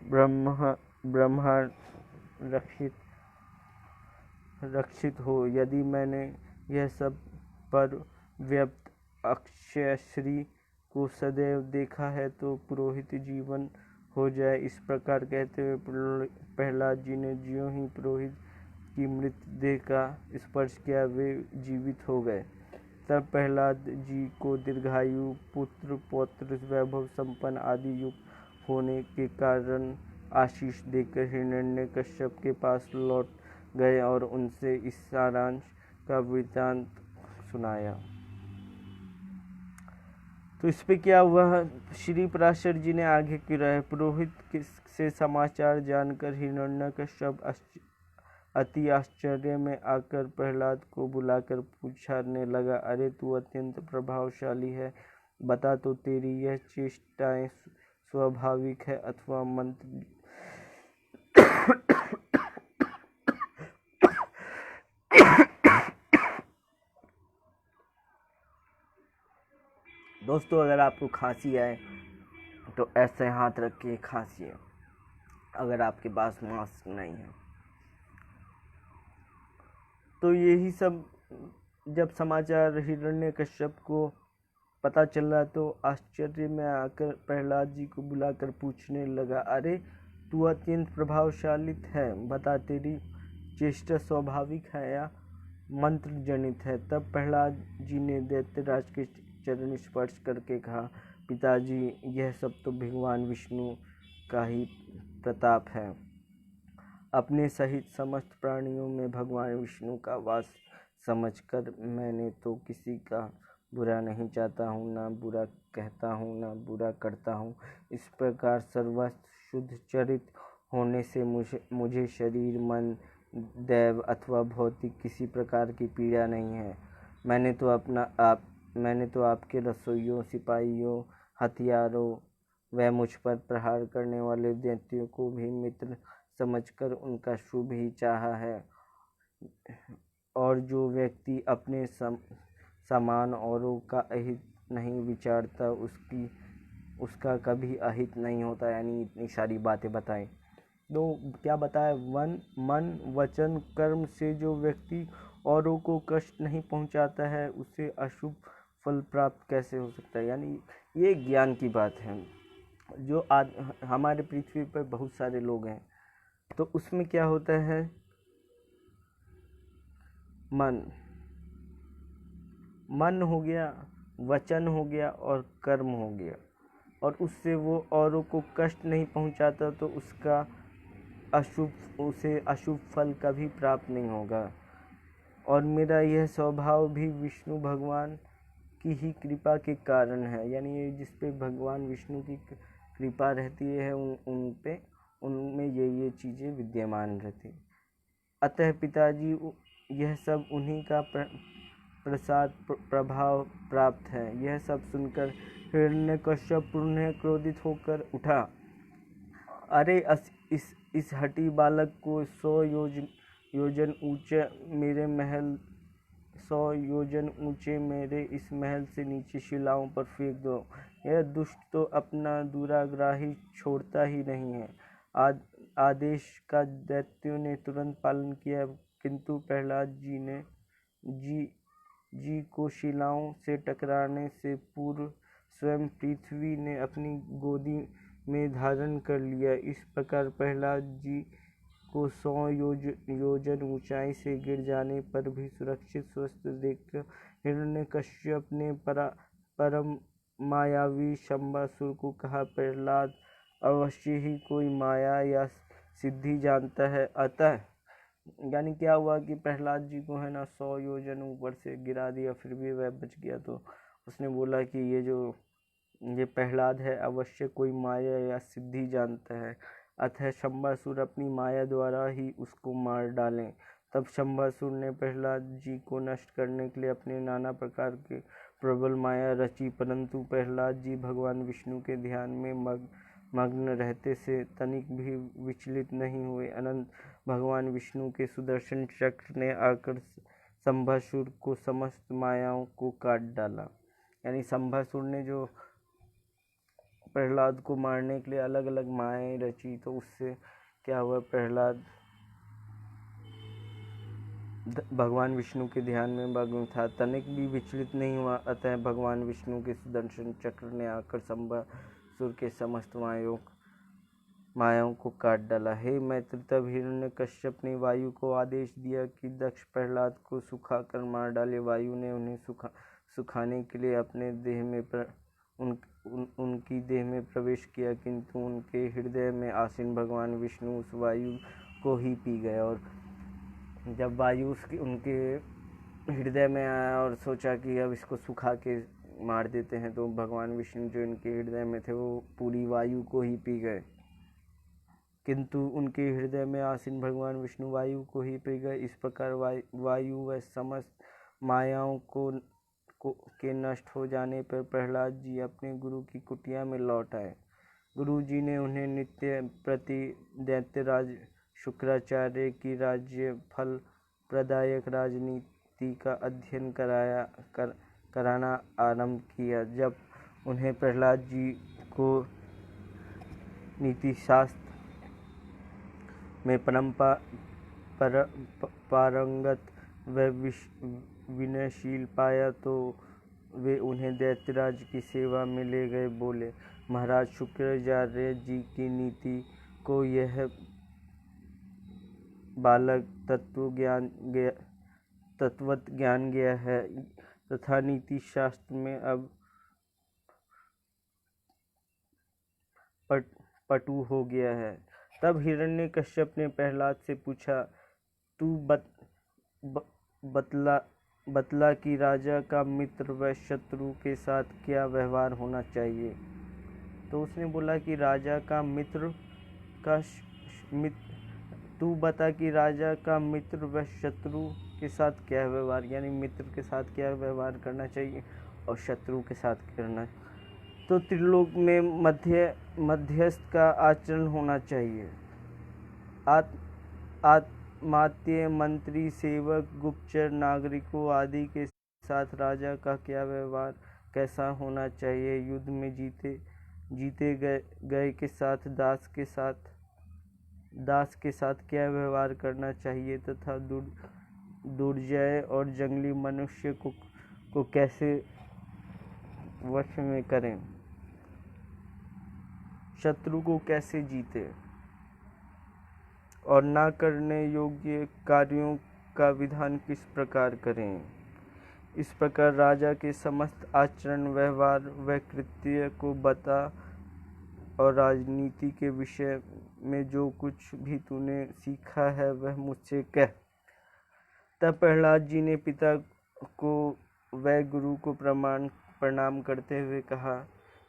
ब्रह्मा रक्षित हो। यदि मैंने यह सब पर व्याप्त अक्षय श्री को सदैव देखा है तो पुरोहित जीवन हो जाए। इस प्रकार कहते हुए प्रहलाद जी ने ज्यों ही पुरोहित की मृत देह का स्पर्श किया वे जीवित हो गए। तब प्रहलाद जी को दीर्घायु, पुत्र पौत्र, वैभव संपन्न आदि युक्त होने के कारण आशीष देकर हिरण्यकश्यप के पास लौट गए और उनसे इस सारांश का वृत्तांत सुनाया। तो इस पे क्या हुआ? श्री पराशर जी ने आगे की रहे। पुरोहित से समाचार जानकर हिरण्यकश्यप अति आश्चर्य में आकर प्रहलाद को बुलाकर पूछने लगा, अरे तू अत्यंत प्रभावशाली है, बता तो तेरी यह चेष्टाएं स्वाभाविक है अथवा मंत्र? दोस्तों, अगर आपको खांसी आए तो ऐसे हाथ रख के खांसिए अगर आपके पास मास्क नहीं है। तो यही सब जब समाचार हिरण्यकश्यप को पता चला तो आश्चर्य में आकर प्रहलाद जी को बुलाकर पूछने लगा, अरे तू अत्यंत प्रभावशाली है, बता तेरी चेष्टा स्वाभाविक है या मंत्र जनित है? तब प्रहलाद जी ने दैत्यराज के चरण स्पर्श करके कहा, पिताजी यह सब तो भगवान विष्णु का ही प्रताप है। अपने सहित समस्त प्राणियों में भगवान विष्णु का वास समझकर मैंने तो किसी का बुरा नहीं चाहता हूँ, ना बुरा कहता हूँ, ना बुरा करता हूँ। इस प्रकार सर्वस्व शुद्ध चरित होने से मुझे शरीर, मन, दैव अथवा भौतिक किसी प्रकार की पीड़ा नहीं है। मैंने तो आपके रसोइयों, सिपाहियों, हथियारों व मुझ पर प्रहार करने वाले दैत्यों को भी मित्र समझकर उनका शुभ ही चाहा है। और जो व्यक्ति अपने समान औरों का अहित नहीं विचारता, उसकी उसका कभी अहित नहीं होता, यानी इतनी सारी बातें बताएं। तो क्या बताया, मन वचन कर्म से जो व्यक्ति औरों को कष्ट नहीं पहुंचाता है उसे अशुभ फल प्राप्त कैसे हो सकता है। यानी ये ज्ञान की बात है। जो हमारे पृथ्वी पर बहुत सारे लोग हैं, तो उसमें क्या होता है, मन हो गया, वचन हो गया और कर्म हो गया, और उससे वो औरों को कष्ट नहीं पहुंचाता, तो उसे अशुभ फल कभी प्राप्त नहीं होगा। और मेरा यह स्वभाव भी विष्णु भगवान की ही कृपा के कारण है। यानी ये जिस पे भगवान विष्णु की कृपा रहती है उनमें ये चीज़ें विद्यमान रहती। अतः पिताजी यह सब उन्हीं का प्रसाद प्रभाव प्राप्त है। यह सब सुनकर हिरण्यकश्यप पुनः क्रोधित होकर उठा। अरे इस हठी बालक को 100 योजन ऊंचे मेरे इस महल से नीचे शिलाओं पर फेंक दो। यह दुष्ट तो अपना दुराग्रही छोड़ता ही नहीं है। आदेश का दैत्यों ने तुरंत पालन किया, किंतु प्रहलाद जी को शिलाओं से टकराने से पूर्व स्वयं पृथ्वी ने अपनी गोदी में धारण कर लिया। इस प्रकार प्रहलाद जी को 100 योजन ऊंचाई से गिर जाने पर भी सुरक्षित स्वस्थ देखकर हिरण्यकश्यप ने परम मायावी शंबासुर को कहा, प्रहलाद अवश्य ही कोई माया या सिद्धि जानता है। अतः यानी क्या हुआ कि प्रहलाद जी को है ना 100 योजन ऊपर से गिरा दिया, फिर भी वह बच गया। तो उसने बोला कि ये प्रहलाद है, अवश्य कोई माया या सिद्धि जानता है, अतः शंबासुर अपनी माया द्वारा ही उसको मार डालें। तब शंबासुर ने प्रहलाद जी को नष्ट करने के लिए अपने नाना प्रकार के प्रबल माया रची, परंतु प्रहलाद जी भगवान विष्णु के ध्यान में मग्न रहते से तनिक भी विचलित नहीं हुए। अनंत भगवान विष्णु के सुदर्शन चक्र ने आकर शंबासुर को समस्त मायाओं को काट डाला। यानी शंबासुर ने जो प्रहलाद को मारने के लिए अलग अलग मायाएं रची, तो उससे क्या हुआ, प्रहलाद भगवान विष्णु के ध्यान में मग्न था, तनिक भी विचलित नहीं हुआ। अतः भगवान विष्णु के सुदर्शन चक्र ने आकर शंबासुर के समस्त मायाओं को काट डाला। हे मैत्र, तब हिरण्यकश्यप ने वायु को आदेश दिया कि दक्ष प्रहलाद को सुखाकर मार डाले। वायु ने उन्हें सुखाने के लिए अपने देह में उनकी देह में प्रवेश किया, किंतु उनके हृदय में आसीन भगवान विष्णु उस वायु को ही पी गए। और जब वायु उनके हृदय में आया और सोचा कि अब इसको सुखा के मार देते हैं, तो भगवान विष्णु जो इनके हृदय में थे वो पूरी वायु को ही पी गए, किंतु उनके हृदय में आसीन भगवान विष्णु वायु को ही पी गए। इस प्रकार वायु व समस्त मायाओं के नष्ट हो जाने पर प्रहलाद जी अपने गुरु की कुटिया में लौट आए। गुरु जी ने उन्हें नित्य प्रति दैत्यराज शुक्राचार्य की राज्य फल प्रदायक राजनीति का अध्ययन कराना आरंभ किया। जब उन्हें प्रहलाद जी को नीतिशास्त्र में परम पारंगत व विनयशील पाया, तो वे उन्हें दैत्यराज की सेवा में ले गए। बोले, महाराज, शुक्राचार्य जी की नीति को यह बालक तत्वत ज्ञान गया है तथा नीति शास्त्र में अब पटु हो गया है। तब हिरण्यकश्यप ने प्रहलाद से पूछा, तू बतला कि राजा का मित्र व शत्रु के साथ क्या व्यवहार होना चाहिए। तो उसने बोला कि राजा का तू बता कि राजा का मित्र व शत्रु के साथ क्या व्यवहार, यानी मित्र के साथ क्या व्यवहार करना चाहिए और शत्रु के साथ करना। तो त्रिलोक में मध्यस्थ का आचरण होना चाहिए। आत्मात्य, मंत्री, सेवक, गुप्तचर, नागरिकों आदि के साथ राजा का क्या व्यवहार कैसा होना चाहिए। युद्ध में जीते जीते गए के साथ दास के साथ क्या व्यवहार करना चाहिए तथा दुर्जय और जंगली मनुष्य को कैसे वश में करें, शत्रु को कैसे जीते और ना करने योग्य कार्यों का विधान किस प्रकार करें। इस प्रकार राजा के समस्त आचरण, व्यवहार व कृत्य को बता और राजनीति के विषय में जो कुछ भी तूने सीखा है वह मुझसे कह। तब प्रहलाद जी ने पिता को व गुरु को प्रणाम करते हुए कहा,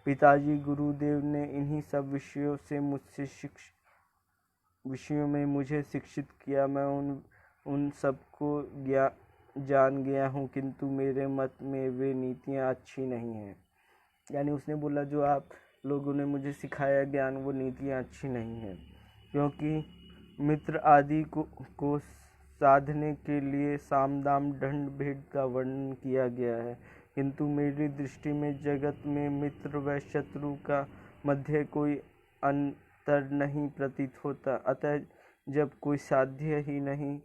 पिताजी, गुरुदेव ने इन्हीं सब विषयों में मुझे शिक्षित किया। मैं उन सबको जान गया हूँ, किंतु मेरे मत में वे नीतियाँ अच्छी नहीं हैं। यानी उसने बोला, जो आप लोगों ने मुझे सिखाया ज्ञान, वो नीतियाँ अच्छी नहीं हैं, क्योंकि मित्र आदि को साधने के लिए साम दाम दंड भेद का वर्णन किया गया है, किंतु मेरी दृष्टि में जगत में मित्र व शत्रु का मध्य कोई अंतर नहीं प्रतीत होता। अतः जब कोई साध्य ही नहीं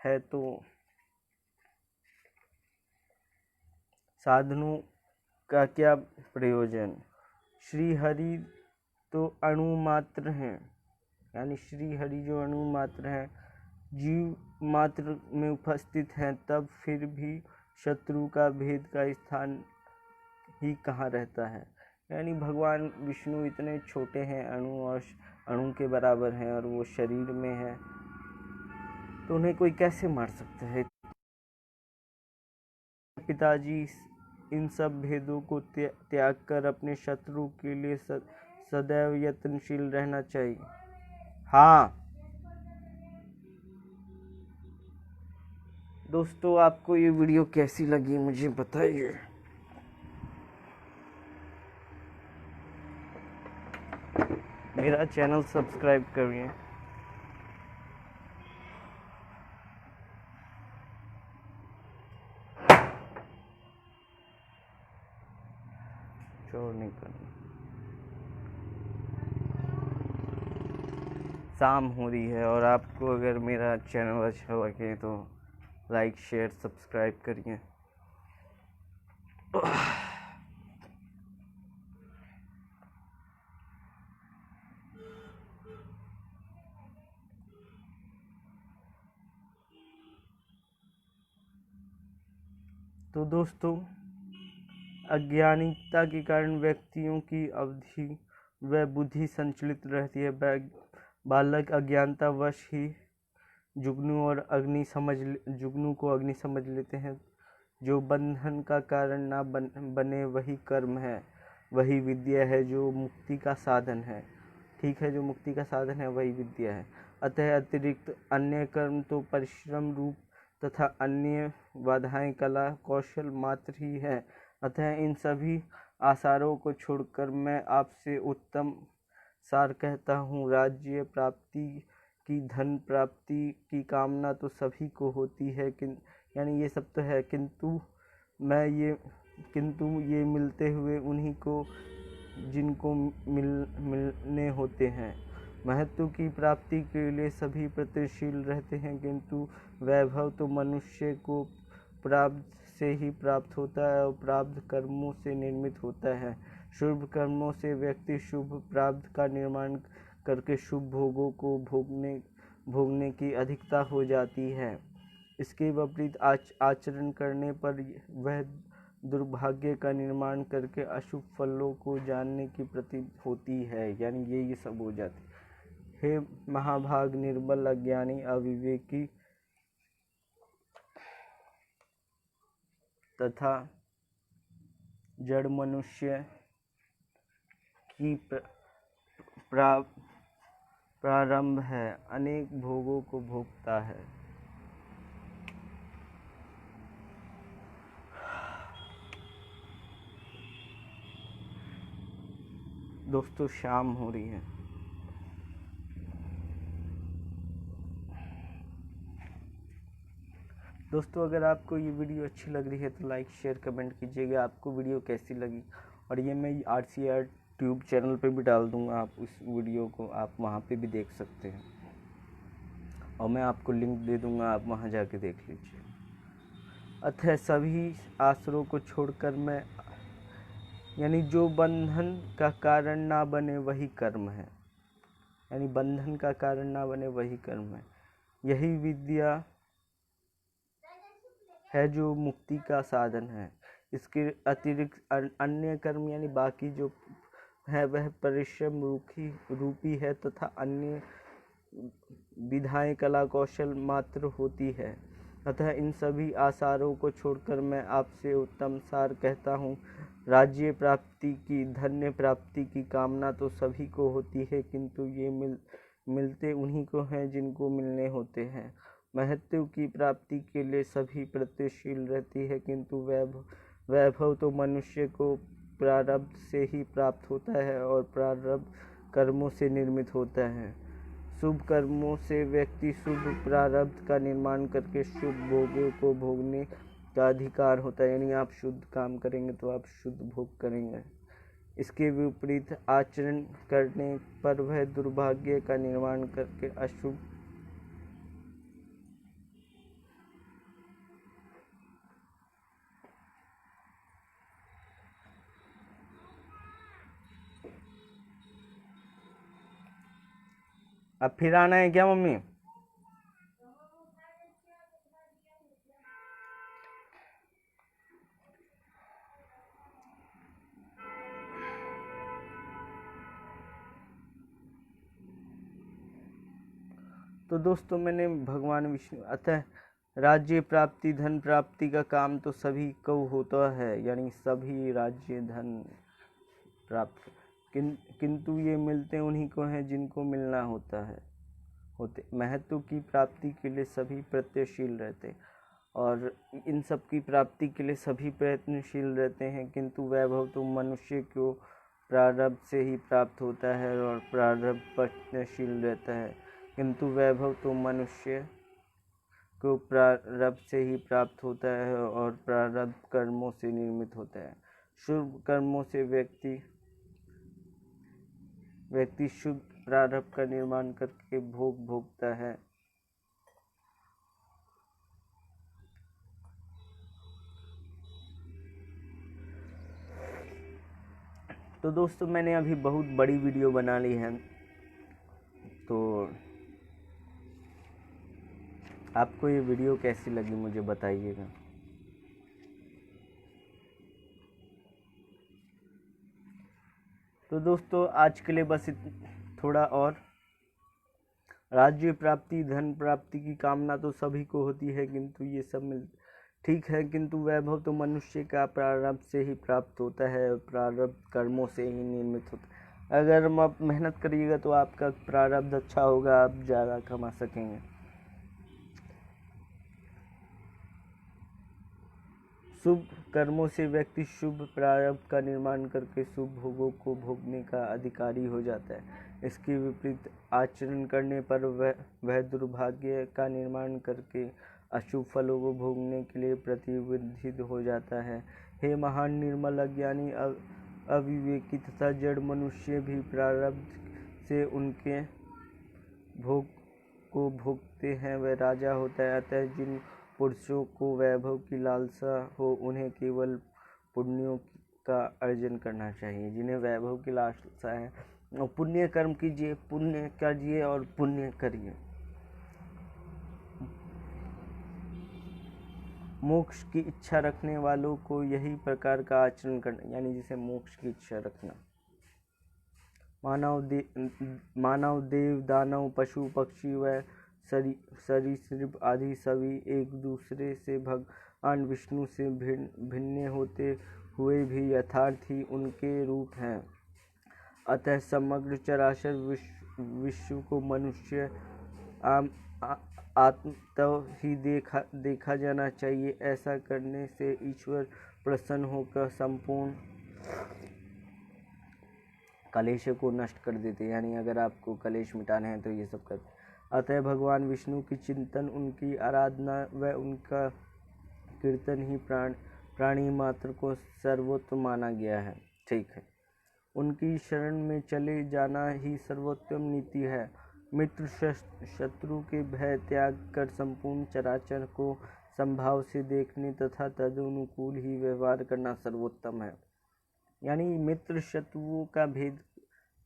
है तो साधनों का क्या प्रयोजन। श्री हरि तो अणु मात्र हैं, यानी श्री हरि जो अणु मात्र हैं, जीव मात्र में उपस्थित हैं, तब फिर भी शत्रु का भेद का स्थान ही कहाँ रहता है। यानी भगवान विष्णु इतने छोटे हैं, अणु के बराबर हैं, और वो शरीर में है, तो उन्हें कोई कैसे मार सकता है। पिताजी, इन सब भेदों को त्याग कर अपने शत्रु के लिए सदैव यत्नशील रहना चाहिए। हाँ दोस्तों, आपको ये वीडियो कैसी लगी मुझे बताइए। मेरा चैनल सब्सक्राइब करिए। चोर नहीं करना। शाम हो रही है, और आपको अगर मेरा चैनल अच्छा लगे तो लाइक, शेयर, सब्सक्राइब करिए। तो दोस्तों, अज्ञानिकता के कारण व्यक्तियों की अवधि व बुद्धि संचलित रहती है। बालक अज्ञानतावश ही जुगनू को अग्नि समझ लेते हैं। जो बंधन का कारण ना बने वही कर्म है, वही विद्या है जो मुक्ति का साधन है। ठीक है, जो मुक्ति का साधन है वही विद्या है। अतः अतिरिक्त अन्य कर्म तो परिश्रम रूप तथा अन्य बाधाएं कला कौशल मात्र ही है। अतः इन सभी आसारों को छोड़कर मैं आपसे उत्तम सार कहता हूँ। राज्य प्राप्ति की, धन प्राप्ति की कामना तो सभी को होती है, यानी ये सब तो है, किंतु ये मिलते हुए उन्हीं को जिनको मिलने होते हैं। महत्व की प्राप्ति के लिए सभी प्रयत्नशील रहते हैं, किंतु वैभव तो मनुष्य को प्रारब्ध से ही प्राप्त होता है और प्रारब्ध कर्मों से निर्मित होता है। शुभ कर्मों से व्यक्ति शुभ प्रारब्ध का निर्माण करके शुभ भोगों को भोगने की अधिकता हो जाती है। इसके विपरीत आचरण करने पर वह दुर्भाग्य का निर्माण करके अशुभ फलों को जानने की प्रतीत होती है। यानी ये सब हो जाती है। हे महाभाग, निर्बल, अज्ञानी, अविवेकी तथा जड़ मनुष्य की प्रारंभ है, अनेक भोगों को भोगता है। दोस्तों, शाम हो रही है। दोस्तों, अगर आपको ये वीडियो अच्छी लग रही है तो लाइक, शेयर, कमेंट कीजिएगा। आपको वीडियो कैसी लगी, और ये मैं RCR ट्यूब चैनल पे भी डाल दूंगा, आप उस वीडियो को आप वहाँ पे भी देख सकते हैं, और मैं आपको लिंक दे दूंगा, आप वहाँ जाके देख लीजिए। अतः सभी आसरों को छोड़कर मैं, यानी जो बंधन का कारण ना बने वही कर्म है, यानी बंधन का कारण ना बने वही कर्म है। यही विद्या है जो मुक्ति का साधन है। इसके अतिरिक्त अन्य कर्म यानी बाकी जो है वह परिश्रम रूपी है तथा अन्य विधाएं कला कौशल मात्र होती है। अतः इन सभी आसारों को छोड़कर मैं आपसे उत्तम सार कहता हूँ। राज्य प्राप्ति की, धन्य प्राप्ति की कामना तो सभी को होती है, किंतु ये मिलते उन्हीं को हैं जिनको मिलने होते हैं। महत्व की प्राप्ति के लिए सभी प्रयत्नशील रहती है, किंतु वैभव तो मनुष्य को प्रारब्ध से ही प्राप्त होता है और प्रारब्ध कर्मों से निर्मित होता है। शुभ कर्मों से व्यक्ति शुभ प्रारब्ध का निर्माण करके शुभ भोगों को भोगने का अधिकार होता है, यानी आप शुद्ध काम करेंगे तो आप शुद्ध भोग करेंगे। इसके विपरीत आचरण करने पर वह दुर्भाग्य का निर्माण करके अशुभ अब फिर आना है क्या मम्मी? तो दोस्तों मैंने भगवान विष्णु, अतः राज्य प्राप्ति धन प्राप्ति का काम तो सभी को होता है, यानी सभी राज्य धन प्राप्त, किंतु ये मिलते उन्हीं को हैं जिनको मिलना होता है होते। महत्व की प्राप्ति के लिए सभी प्रयत्नशील रहते, और इन सब की प्राप्ति के लिए सभी प्रयत्नशील रहते हैं, किंतु वैभव तो मनुष्य को प्रारब्ध से ही प्राप्त होता है और प्रारब्ध प्रयत्नशील रहता है, किंतु वैभव तो मनुष्य को प्रारब्ध से ही प्राप्त होता है और प्रारब्ध कर्मों से निर्मित होता है। शुभ कर्मों से व्यक्ति शुद्ध प्रारब्ध का निर्माण करके भोग भोगता है। तो दोस्तों मैंने अभी बहुत बड़ी वीडियो बना ली है, तो आपको ये वीडियो कैसी लगी मुझे बताइएगा। तो दोस्तों आज के लिए बस थोड़ा और। राज्य प्राप्ति धन प्राप्ति की कामना तो सभी को होती है, किंतु ये सब ठीक है, किंतु वैभव तो मनुष्य का प्रारब्ध से ही प्राप्त होता है और प्रारब्ध कर्मों से ही निर्मित होता है। अगर आप मेहनत करिएगा तो आपका प्रारब्ध अच्छा होगा, आप ज़्यादा कमा सकेंगे। शुभ कर्मों से व्यक्ति शुभ प्रारब्ध का निर्माण करके शुभ भोगों को भोगने का अधिकारी हो जाता है। इसके विपरीत आचरण करने पर वह दुर्भाग्य का निर्माण करके अशुभ फलों को भोगने के लिए प्रतिबंधित हो जाता है। हे महान निर्मल अज्ञानी अविवेकी तथा जड़ मनुष्य भी प्रारब्ध से उनके भोग को भोगते हैं, वह राजा होता है। अतः जिन पुरुषों को वैभव की लालसा हो उन्हें केवल पुण्यों का अर्जन करना चाहिए। जिन्हें वैभव की लालसा है और पुण्य कर्म कीजिए, पुण्य करिए और पुण्य करिए। मोक्ष की इच्छा रखने वालों को यही प्रकार का आचरण करना, यानी जिसे मोक्ष की इच्छा रखना। मानव देव दानव पशु पक्षी व सरीसृप आदि सभी एक दूसरे से भगवान विष्णु से भिन्न होते हुए भी यथार्थ ही उनके रूप हैं। अतः समग्र चराचर विश्व को मनुष्य आत्मतः ही देखा जाना चाहिए। ऐसा करने से ईश्वर प्रसन्न होकर संपूर्ण कलेश को नष्ट कर देते, यानी अगर आपको कलेश मिटाने हैं तो ये सब करते। अतः भगवान विष्णु की चिंतन, उनकी आराधना व उनका कीर्तन ही प्राणी मात्र को सर्वोत्तम माना गया है। ठीक है। उनकी शरण में चले जाना ही सर्वोत्तम नीति है। मित्र शत्रु के भय त्याग कर संपूर्ण चराचर को संभाव से देखने तथा तदनुकूल ही व्यवहार करना सर्वोत्तम है। यानी मित्र शत्रुओं का भेद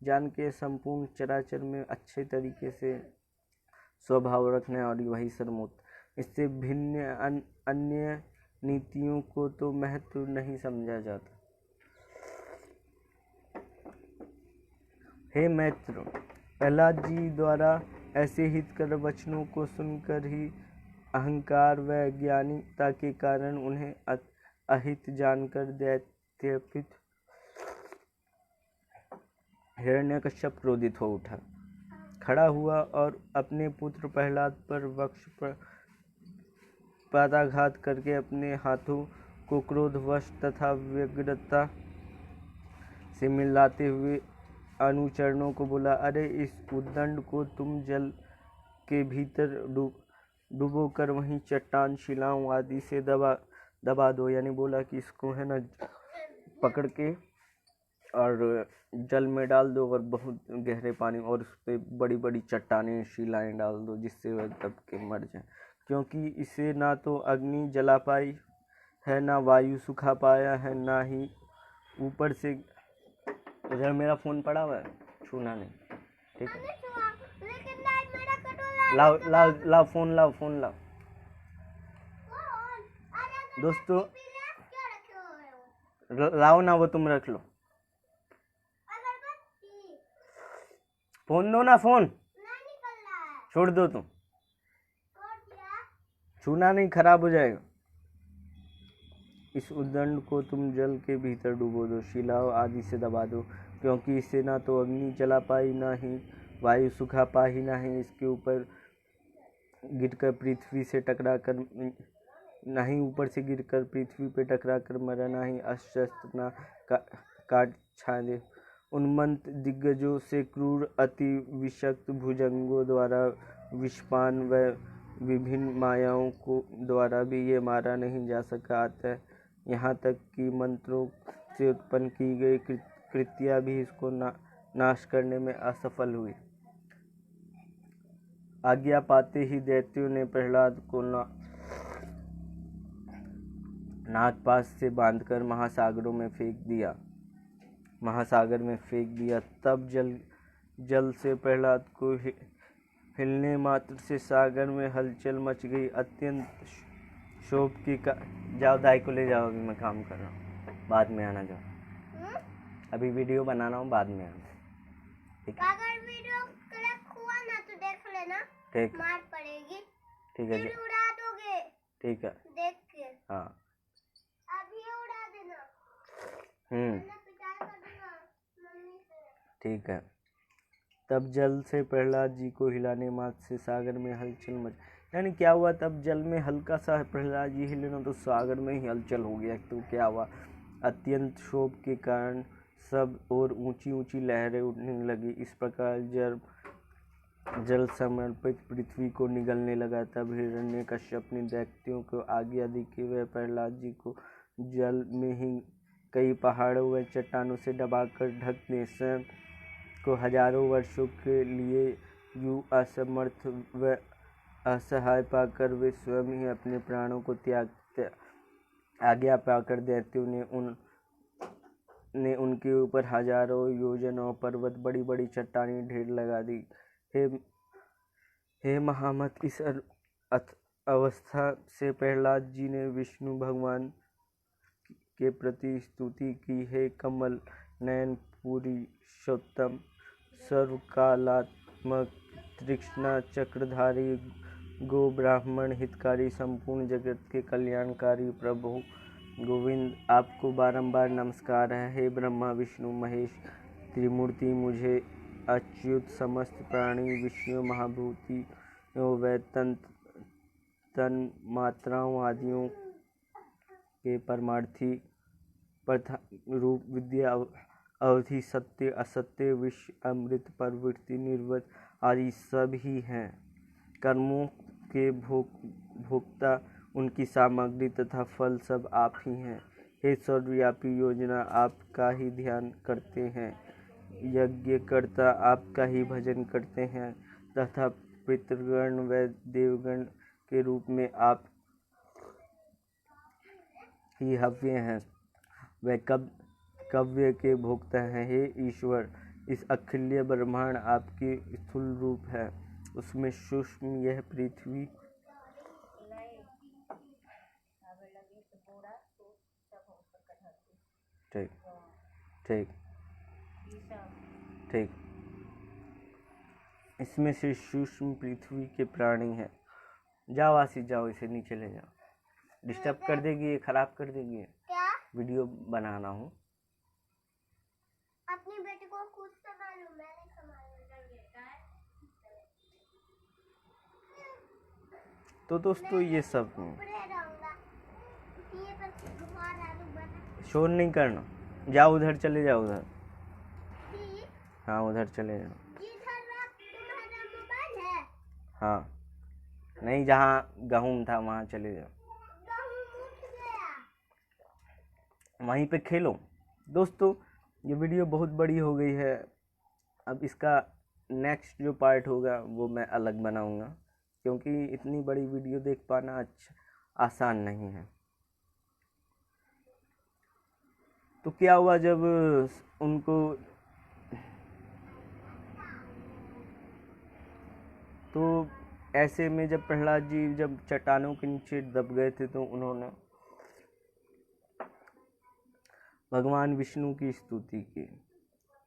जान के संपूर्ण चराचर में अच्छे तरीके से स्वभाव रखना है, और वही सर्वोत्तम। इससे भिन्न अन्य नीतियों को तो महत्व नहीं समझा जाता। हे मैत्र, प्रहलाद जी द्वारा ऐसे हितकर वचनों को सुनकर ही अहंकार व ज्ञानिता के कारण उन्हें अहित जानकर दैत्यपित हिरण्यकश्यप क्रोधित हो उठा, खड़ा हुआ और अपने पुत्र प्रहलाद पर वक्ष पर पादाघात करके अपने हाथों को क्रोधवश तथा व्यग्रता से मिलाते हुए अनुचरणों को बोला, अरे इस उद्दंड को तुम जल के भीतर डुबोकर वहीं चट्टान, शिलाओं आदि से दबा दो। यानी बोला कि इसको है ना पकड़ के और जल में डाल दो और बहुत गहरे पानी, और उस पर बड़ी बड़ी चट्टानें शिलाएं डाल दो जिससे वह दब के मर जाए, क्योंकि इसे ना तो अग्नि जला पाई है, ना वायु सुखा पाया है, ना ही ऊपर से इधर मेरा फोन पड़ा हुआ है, छूना नहीं, ठीक है? लाओ फोन लाओ दोस्तों, लाओ ना, वो तुम रख लो। फोन दो ना, फोन छोड़ दो, तुम छूना नहीं, खराब हो जाएगा। इस उद्दंड को तुम जल के भीतर डुबो दो, शिलाओं आदि से दबा दो, क्योंकि इससे ना तो अग्नि जला पाई, ना ही वायु सुखा पाई, ना ही इसके ऊपर गिरकर पृथ्वी से टकरा कर, ना ही ऊपर से गिरकर पृथ्वी पे टकरा कर मरा, ना ही अस्त्र ना काट छाने। उन्मत्त दिग्गजों से क्रूर अति विषक्त भुजंगों द्वारा विषपान व विभिन्न मायाओं को द्वारा भी ये मारा नहीं जा सका, अतः यहाँ तक कि मंत्रों से उत्पन्न की गई कृतियाँ भी इसको नाश करने में असफल हुई। आज्ञा पाते ही दैत्यों ने प्रहलाद को नागपाश से बांधकर महासागर में फेंक दिया। तब जल से प्रहलाद को हिलने मात्र से सागर में हलचल मच गई। अत्यंत शोभ की जाओ, दाई को ले जाओ, अभी मैं काम कर रहा हूँ, बाद में आना। जाओ, अभी वीडियो बनाना हूँ, बाद में आना, ठीक है? अगर वीडियो क्लिक हुआ ना तो देख लेना, ठीक, मार पड़ेगी, ठीक है जी, उड़ा दोगे, ठीक है, देख के, हाँ अभी उड़ा देना, ठीक है। तब जल से प्रहलाद जी को हिलाने मात्र से सागर में हलचल मच, यानी क्या हुआ, तब जल में हल्का सा प्रहलाद जी हिले तो सागर में ही हलचल हो गया। तो क्या हुआ, अत्यंत क्षोभ के कारण सब और ऊंची ऊंची लहरें उठने लगी। इस प्रकार जल समर्पित पृथ्वी को निगलने लगा। तब हिरण्यकश्यप ने दैत्यों को आज्ञा दी कि वह प्रहलाद जी को जल में ही कई पहाड़ों व चट्टानों से दबाकर ढक दें। स्वयं को हजारों वर्षों के लिए यूं असमर्थ व असहाय पाकर वे स्वयं ही अपने प्राणों को त्याग आज्ञा पाकर दैत्यों ने उनके ऊपर हजारों योजन और पर्वत बड़ी बड़ी चट्टानें ढेर लगा दी। हे महामत, इस अवस्था से प्रहलाद जी ने विष्णु भगवान के प्रति स्तुति की। हे कमल नयन पुरुषोत्तम, सर्वकालात्मक, तृष्णा चक्रधारी, गो ब्राह्मण हितकारी, संपूर्ण जगत के कल्याणकारी प्रभु गोविंद, आपको बारंबार नमस्कार है। हे ब्रह्मा विष्णु महेश त्रिमूर्ति, मुझे अच्युत समस्त प्राणी विषयों महाभूतियों व तन मात्राओं आदियों के परमार्थी रूप विद्या अवधि सत्य असत्य विषय अमृत प्रवृत्ति निर्वृत्त आदि सब ही हैं। कर्मों के भोक्ता, उनकी सामग्री तथा फल सब आप ही हैं। हे सर्वव्यापी योजना आपका ही ध्यान करते हैं, यज्ञकर्ता आपका ही भजन करते हैं तथा पितृगण व देवगण के रूप में आप ही हव्य हैं, वे कव्य के भोक्ता हैं। हे ईश्वर, इस अखिल ब्रह्मांड आपकी स्थूल रूप है, उसमें सूक्ष्म यह पृथ्वी ठीक ठीक ठीक इसमें से सूक्ष्म पृथ्वी के प्राणी हैं। जाओ आशीष, जाओ, इसे नीचे ले जाओ, डिस्टर्ब कर देगी, ये खराब कर देगी। क्या? वीडियो बनाना हूँ। अपनी बेटी को खुद संभालो, मैंने संभाला। तो दोस्तों ये सब शोर नहीं करना, जाओ उधर चले जाओ, उधर हाँ उधर चले जाओ। हाँ नहीं, जहाँ गेहूं था वहाँ चले जाओ, वहीं पे खेलो। दोस्तों ये वीडियो बहुत बड़ी हो गई है, अब इसका नेक्स्ट जो पार्ट होगा वो मैं अलग बनाऊंगा, क्योंकि इतनी बड़ी वीडियो देख पाना आसान नहीं है। तो क्या हुआ जब उनको, तो ऐसे में जब प्रहलाद जी जब चट्टानों के नीचे दब गए थे तो उन्होंने भगवान विष्णु की स्तुति की।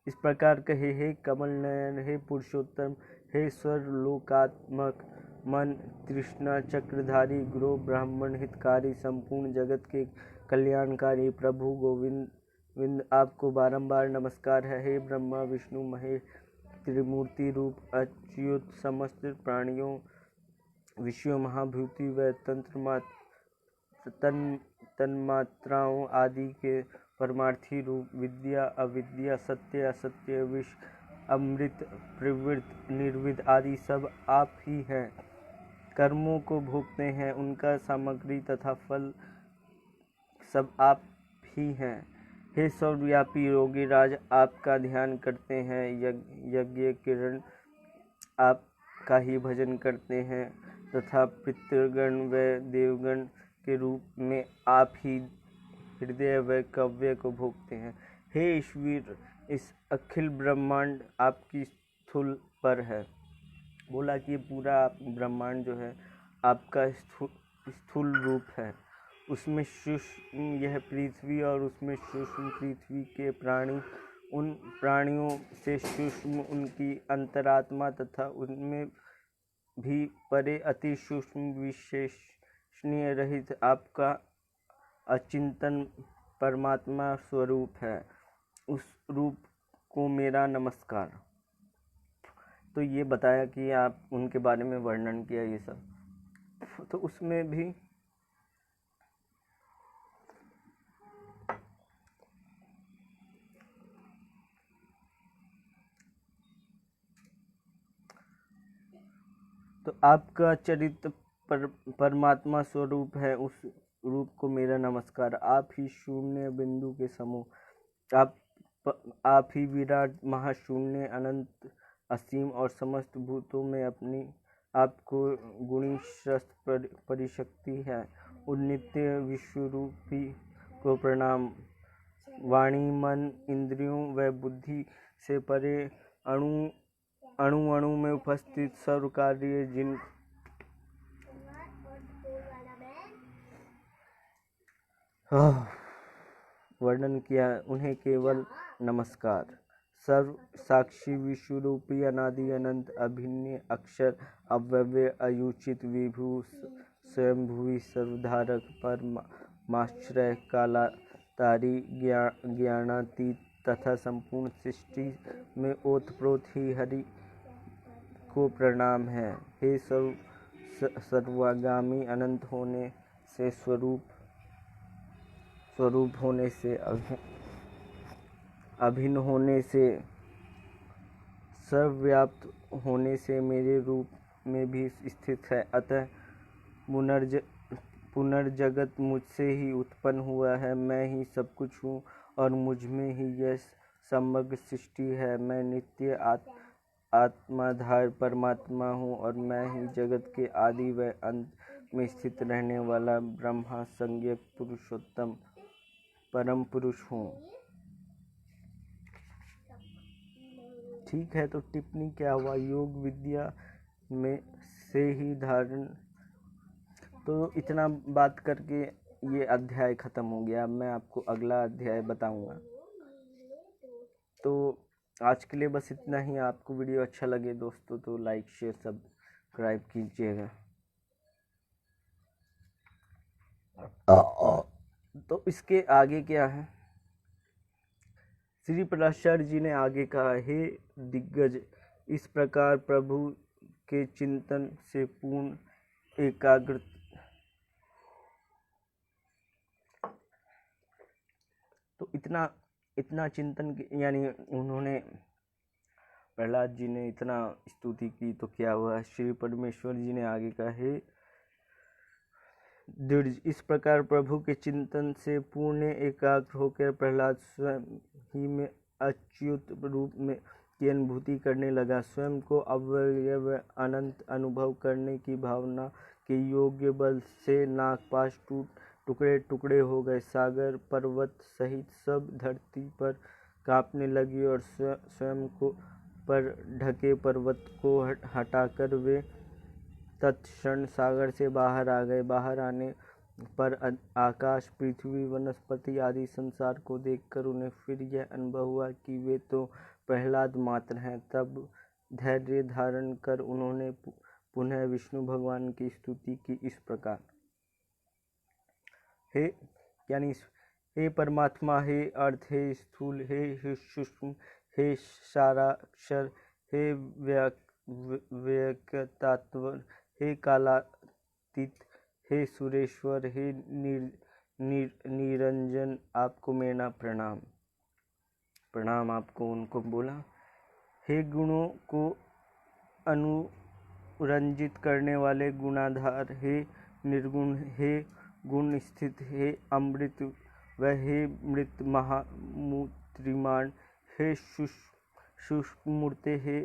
इस प्रकार कहे, हे कमल नयन, हे पुरुषोत्तम, हे सर्वलोकात्मक मन तृष्णा चक्रधारी गुरु ब्राह्मण हितकारी संपूर्ण जगत के कल्याणकारी प्रभु गोविंद, आपको बारंबार नमस्कार है। हे ब्रह्मा विष्णु महेश त्रिमूर्ति रूप अच्युत, समस्त प्राणियों विषयों महाभूति व तन्मात्राओं आदि के परमार्थी रूप, विद्या अविद्या सत्य असत्य विष अमृत प्रवृत्त निर्विद आदि सब आप ही हैं। कर्मों को भोगते हैं, उनका सामग्री तथा फल सब आप ही हैं। हे सर्वव्यापी योगीराज आपका ध्यान करते हैं, यज्ञ किरण आपका ही भजन करते हैं तथा पितृगण व देवगण के रूप में आप ही हृदय व कव्य को भोगते हैं। हे ईश्वर, इस अखिल ब्रह्मांड आपकी स्थूल पर है। बोला कि पूरा ब्रह्मांड जो है आपका स्थूल रूप है, उसमें सूक्ष्म यह पृथ्वी और उसमें सूक्ष्म पृथ्वी के प्राणी, उन प्राणियों से सूक्ष्म उनकी अंतरात्मा तथा उनमें भी परे अति सूक्ष्म विशेषणीय रहित आपका अचिंतन परमात्मा स्वरूप है, उस रूप को मेरा नमस्कार। तो ये बताया कि आप उनके बारे में वर्णन किया ये सब, तो उसमें भी तो आपका चरित्र परमात्मा स्वरूप है, उस रूप को मेरा नमस्कार। आप ही शून्य बिंदु के समूह, आप ही विराट महाशून्य अनंत असीम और समस्त भूतों में अपनी आपको गुणी शस्त्र परिशक्ति है। उन नित्य विश्वरूपी को प्रणाम। वाणी मन इंद्रियों व बुद्धि से परे अणु अणु में उपस्थित सर्व कार्य जिन वर्णन किया, उन्हें केवल नमस्कार। सर्व साक्षी विश्वरूपी अनादि अनंत अभिन्न अक्षर अव्यव्य अयुचित विभु स्वयंभुवी सर्वधारक परमाश्रय कालातारी ज्ञानातीत तथा संपूर्ण सृष्टि में ओतप्रोत ही हरि को प्रणाम है। हे सर्वागामी अनंत होने से स्वरूप होने से अभिन्न होने से सर्वव्याप्त होने से मेरे रूप में भी स्थित है। अतः पुनर्जगत मुझसे ही उत्पन्न हुआ है, मैं ही सब कुछ हूँ और मुझ में ही यह समग्र सृष्टि है। मैं नित्य आत्माधार परमात्मा हूँ और मैं ही जगत के आदि व अंत में स्थित रहने वाला ब्रह्मा संज्ञक पुरुषोत्तम परम पुरुष हूँ। ठीक है, तो टिप्पणी क्या हुआ? योग विद्या में से ही धारण। तो इतना बात करके ये अध्याय ख़त्म हो गया। अब मैं आपको अगला अध्याय बताऊंगा। तो आज के लिए बस इतना ही। आपको वीडियो अच्छा लगे दोस्तों तो लाइक शेयर सब्सक्राइब कीजिएगा। तो इसके आगे क्या है? श्री पराशर जी ने आगे कहा, हे दिग्गज, इस प्रकार प्रभु के चिंतन से पूर्ण एकाग्र तो इतना चिंतन यानी उन्होंने प्रहलाद जी ने इतना स्तुति की तो क्या हुआ? श्री परमेश्वर जी ने आगे कहा, हे दृढ़, इस प्रकार प्रभु के चिंतन से पूर्ण एकाग्र होकर प्रहलाद स्वयं ही में अच्युत रूप में की अनुभूति करने लगा। स्वयं को अव्यय व अनंत अनुभव करने की भावना के योग्य बल से नागपाश टुकड़े टुकड़े हो गए। सागर पर्वत सहित सब धरती पर कांपने लगी और स्वयं को पर ढके पर्वत को हटाकर वे तत्क्षण सागर से बाहर आ गए। बाहर आने पर आकाश, पृथ्वी, वनस्पति आदि संसार को देखकर उन्हें फिर यह अनुभव हुआ कि वे तो प्रहलाद मात्र हैं। तब धैर्य धारण कर उन्होंने पुनः विष्णु भगवान की स्तुति की इस प्रकार, हे परमात्मा, हे अर्थ, हे स्थूल, हे सूक्ष्म, हे साराक्षर, हे व्यक्तात्वर, हे कालातीत, हे सुरेश्वर, हे निरंजन, आपको मेरा प्रणाम। प्रणाम आपको। उनको बोला, हे गुणों को अनुरंजित करने वाले गुणाधार, हे निर्गुण, हे गुण स्थित, हे अमृत व हे मृत महामूर्तिमान, हे शुष्क मूर्ति, हे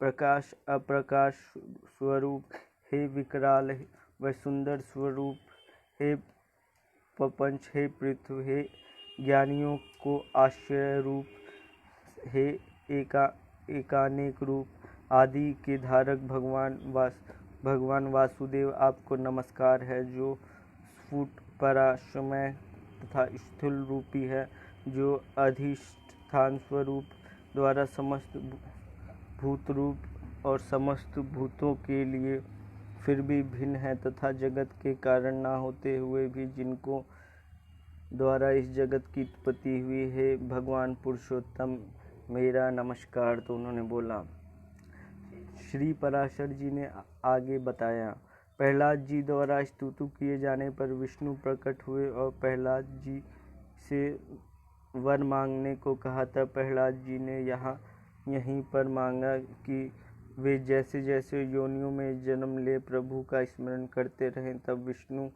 प्रकाश अप्रकाश स्वरूप, हे विकराल व सुंदर स्वरूप, हे प्रपंच, हे पृथ्वी, हे ज्ञानियों को आश्चर्य रूप, हे एकानेक रूप आदि के धारक भगवान वासुदेव, आपको नमस्कार है, जो स्फुट पराश्रमय तथा स्थूल रूपी है, जो अधिष्ठान स्वरूप द्वारा समस्त भूत रूप और समस्त भूतों के लिए फिर भी भिन्न है, तथा जगत के कारण ना होते हुए भी जिनको द्वारा इस जगत की उत्पत्ति हुई है, भगवान पुरुषोत्तम, मेरा नमस्कार। तो उन्होंने बोला। श्री पराशर जी ने आगे बताया, प्रहलाद जी द्वारा स्तुति किए जाने पर विष्णु प्रकट हुए और प्रहलाद जी से वर मांगने को कहा। तब प्रहलाद जी ने यहीं पर मांगा कि वे जैसे जैसे योनियों में जन्म ले प्रभु का स्मरण करते रहें। तब विष्णु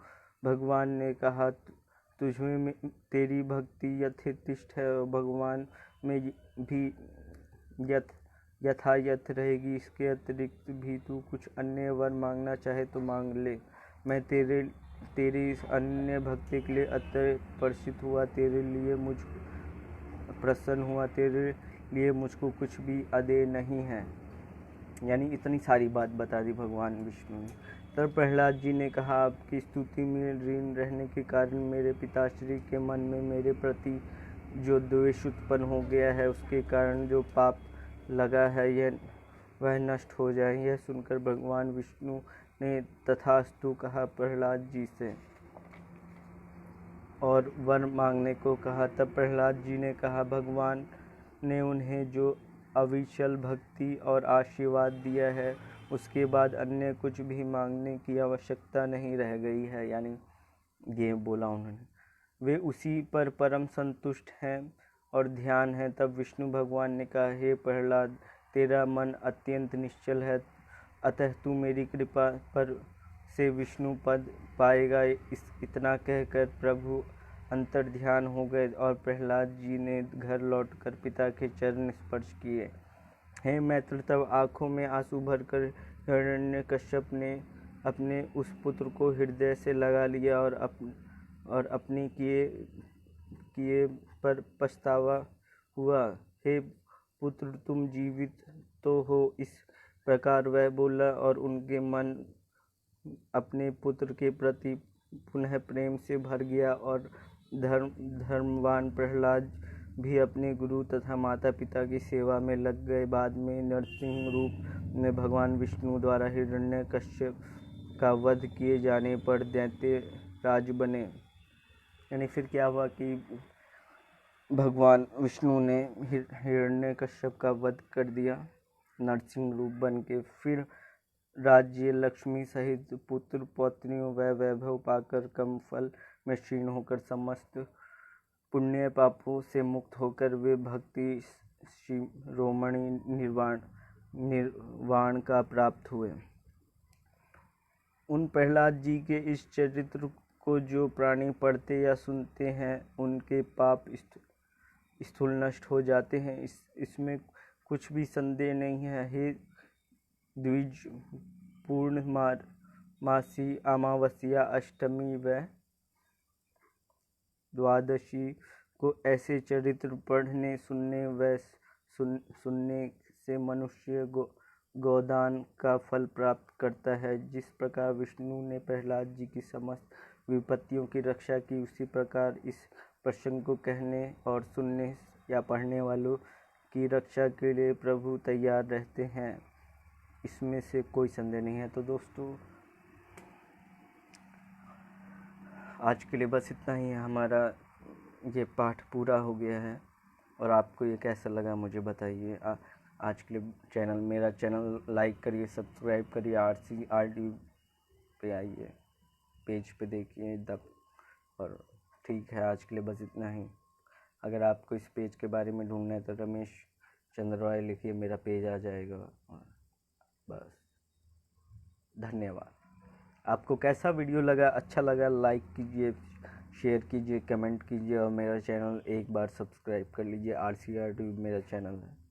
भगवान ने कहा, तुझमें तेरी भक्ति यथेष्ट है और भगवान में भी यथायथ रहेगी। इसके अतिरिक्त भी तू कुछ अन्य वर मांगना चाहे तो मांग ले। मैं तेरी इस अन्य भक्ति के लिए अत्यंत हुआ, तेरे लिए मुझ प्रसन्न हुआ, तेरे लिए मुझको कुछ भी अदेय नहीं है। यानी इतनी सारी बात बता दी भगवान विष्णु ने। तब प्रहलाद जी ने कहा, आपकी स्तुति में ऋण रहने के कारण मेरे पिताश्री के मन में मेरे प्रति जो द्वेष उत्पन्न हो गया है, उसके कारण जो पाप लगा है वह नष्ट हो जाए। यह सुनकर भगवान विष्णु ने तथास्तु कहा प्रहलाद जी से और वर मांगने को कहा। तब प्रहलाद जी ने कहा, भगवान ने उन्हें जो अविचल भक्ति और आशीर्वाद दिया है, उसके बाद अन्य कुछ भी मांगने की आवश्यकता नहीं रह गई है। यानी ये बोला उन्होंने, वे उसी पर परम संतुष्ट हैं और ध्यान है। तब विष्णु भगवान ने कहा, हे प्रहलाद, तेरा मन अत्यंत निश्चल है, अतः तू मेरी कृपा पर से विष्णु पद पाएगा। इतना कहकर प्रभु अंतर्ध्यान हो गए और प्रहलाद जी ने घर लौटकर पिता के चरण स्पर्श किए। हे मैत्र, तब आँखों में आंसू भरकर हिरण्यकश्यप ने अपने उस पुत्र को हृदय से लगा लिया और अपने किए पर पछतावा हुआ। हे पुत्र, तुम जीवित तो हो। इस प्रकार वह बोला और उनके मन अपने पुत्र के प्रति पुनः प्रेम से भर गया और धर्मवान प्रहलाद भी अपने गुरु तथा माता पिता की सेवा में लग गए। बाद में नरसिंह रूप में भगवान विष्णु द्वारा हिरण्यकश्यप का वध किए जाने पर दैत्य राज बने। यानी फिर क्या हुआ कि भगवान विष्णु ने हिरण्यकश्यप का वध कर दिया नरसिंह रूप बन के। फिर राज्य, लक्ष्मी सहित पुत्र पौत्रियों व वैभव पाकर कम फल में क्षीण होकर समस्त पुण्य पापों से मुक्त होकर वे भक्ति शिरोमणि निर्वाण का प्राप्त हुए। उन प्रहलाद जी के इस चरित्र को जो प्राणी पढ़ते या सुनते हैं उनके पाप स्थूल नष्ट हो जाते हैं, इसमें कुछ भी संदेह नहीं है। हे द्विज, पूर्णमासी, अमावस्या, अष्टमी व द्वादशी को ऐसे चरित्र पढ़ने सुनने से मनुष्य गोदान का फल प्राप्त करता है। जिस प्रकार विष्णु ने प्रहलाद जी की समस्त विपत्तियों की रक्षा की, उसी प्रकार इस प्रसंग को कहने और सुनने या पढ़ने वालों की रक्षा के लिए प्रभु तैयार रहते हैं, इसमें से कोई संदेह नहीं है। तो दोस्तों, आज के लिए बस इतना ही है। हमारा ये पाठ पूरा हो गया है और आपको ये कैसा लगा मुझे बताइए। आज के लिए मेरा चैनल लाइक करिए, सब्सक्राइब करिए, RCRD पे आइए, पेज पे देखिए और ठीक है, आज के लिए बस इतना ही। अगर आपको इस पेज के बारे में ढूंढना है तो रमेश चंद्र रॉय लिखिए, मेरा पेज आ जाएगा। बस, धन्यवाद। आपको कैसा वीडियो लगा, अच्छा लगा, लाइक कीजिए, शेयर कीजिए, कमेंट कीजिए और मेरा चैनल एक बार सब्सक्राइब कर लीजिए। RCRD मेरा चैनल है।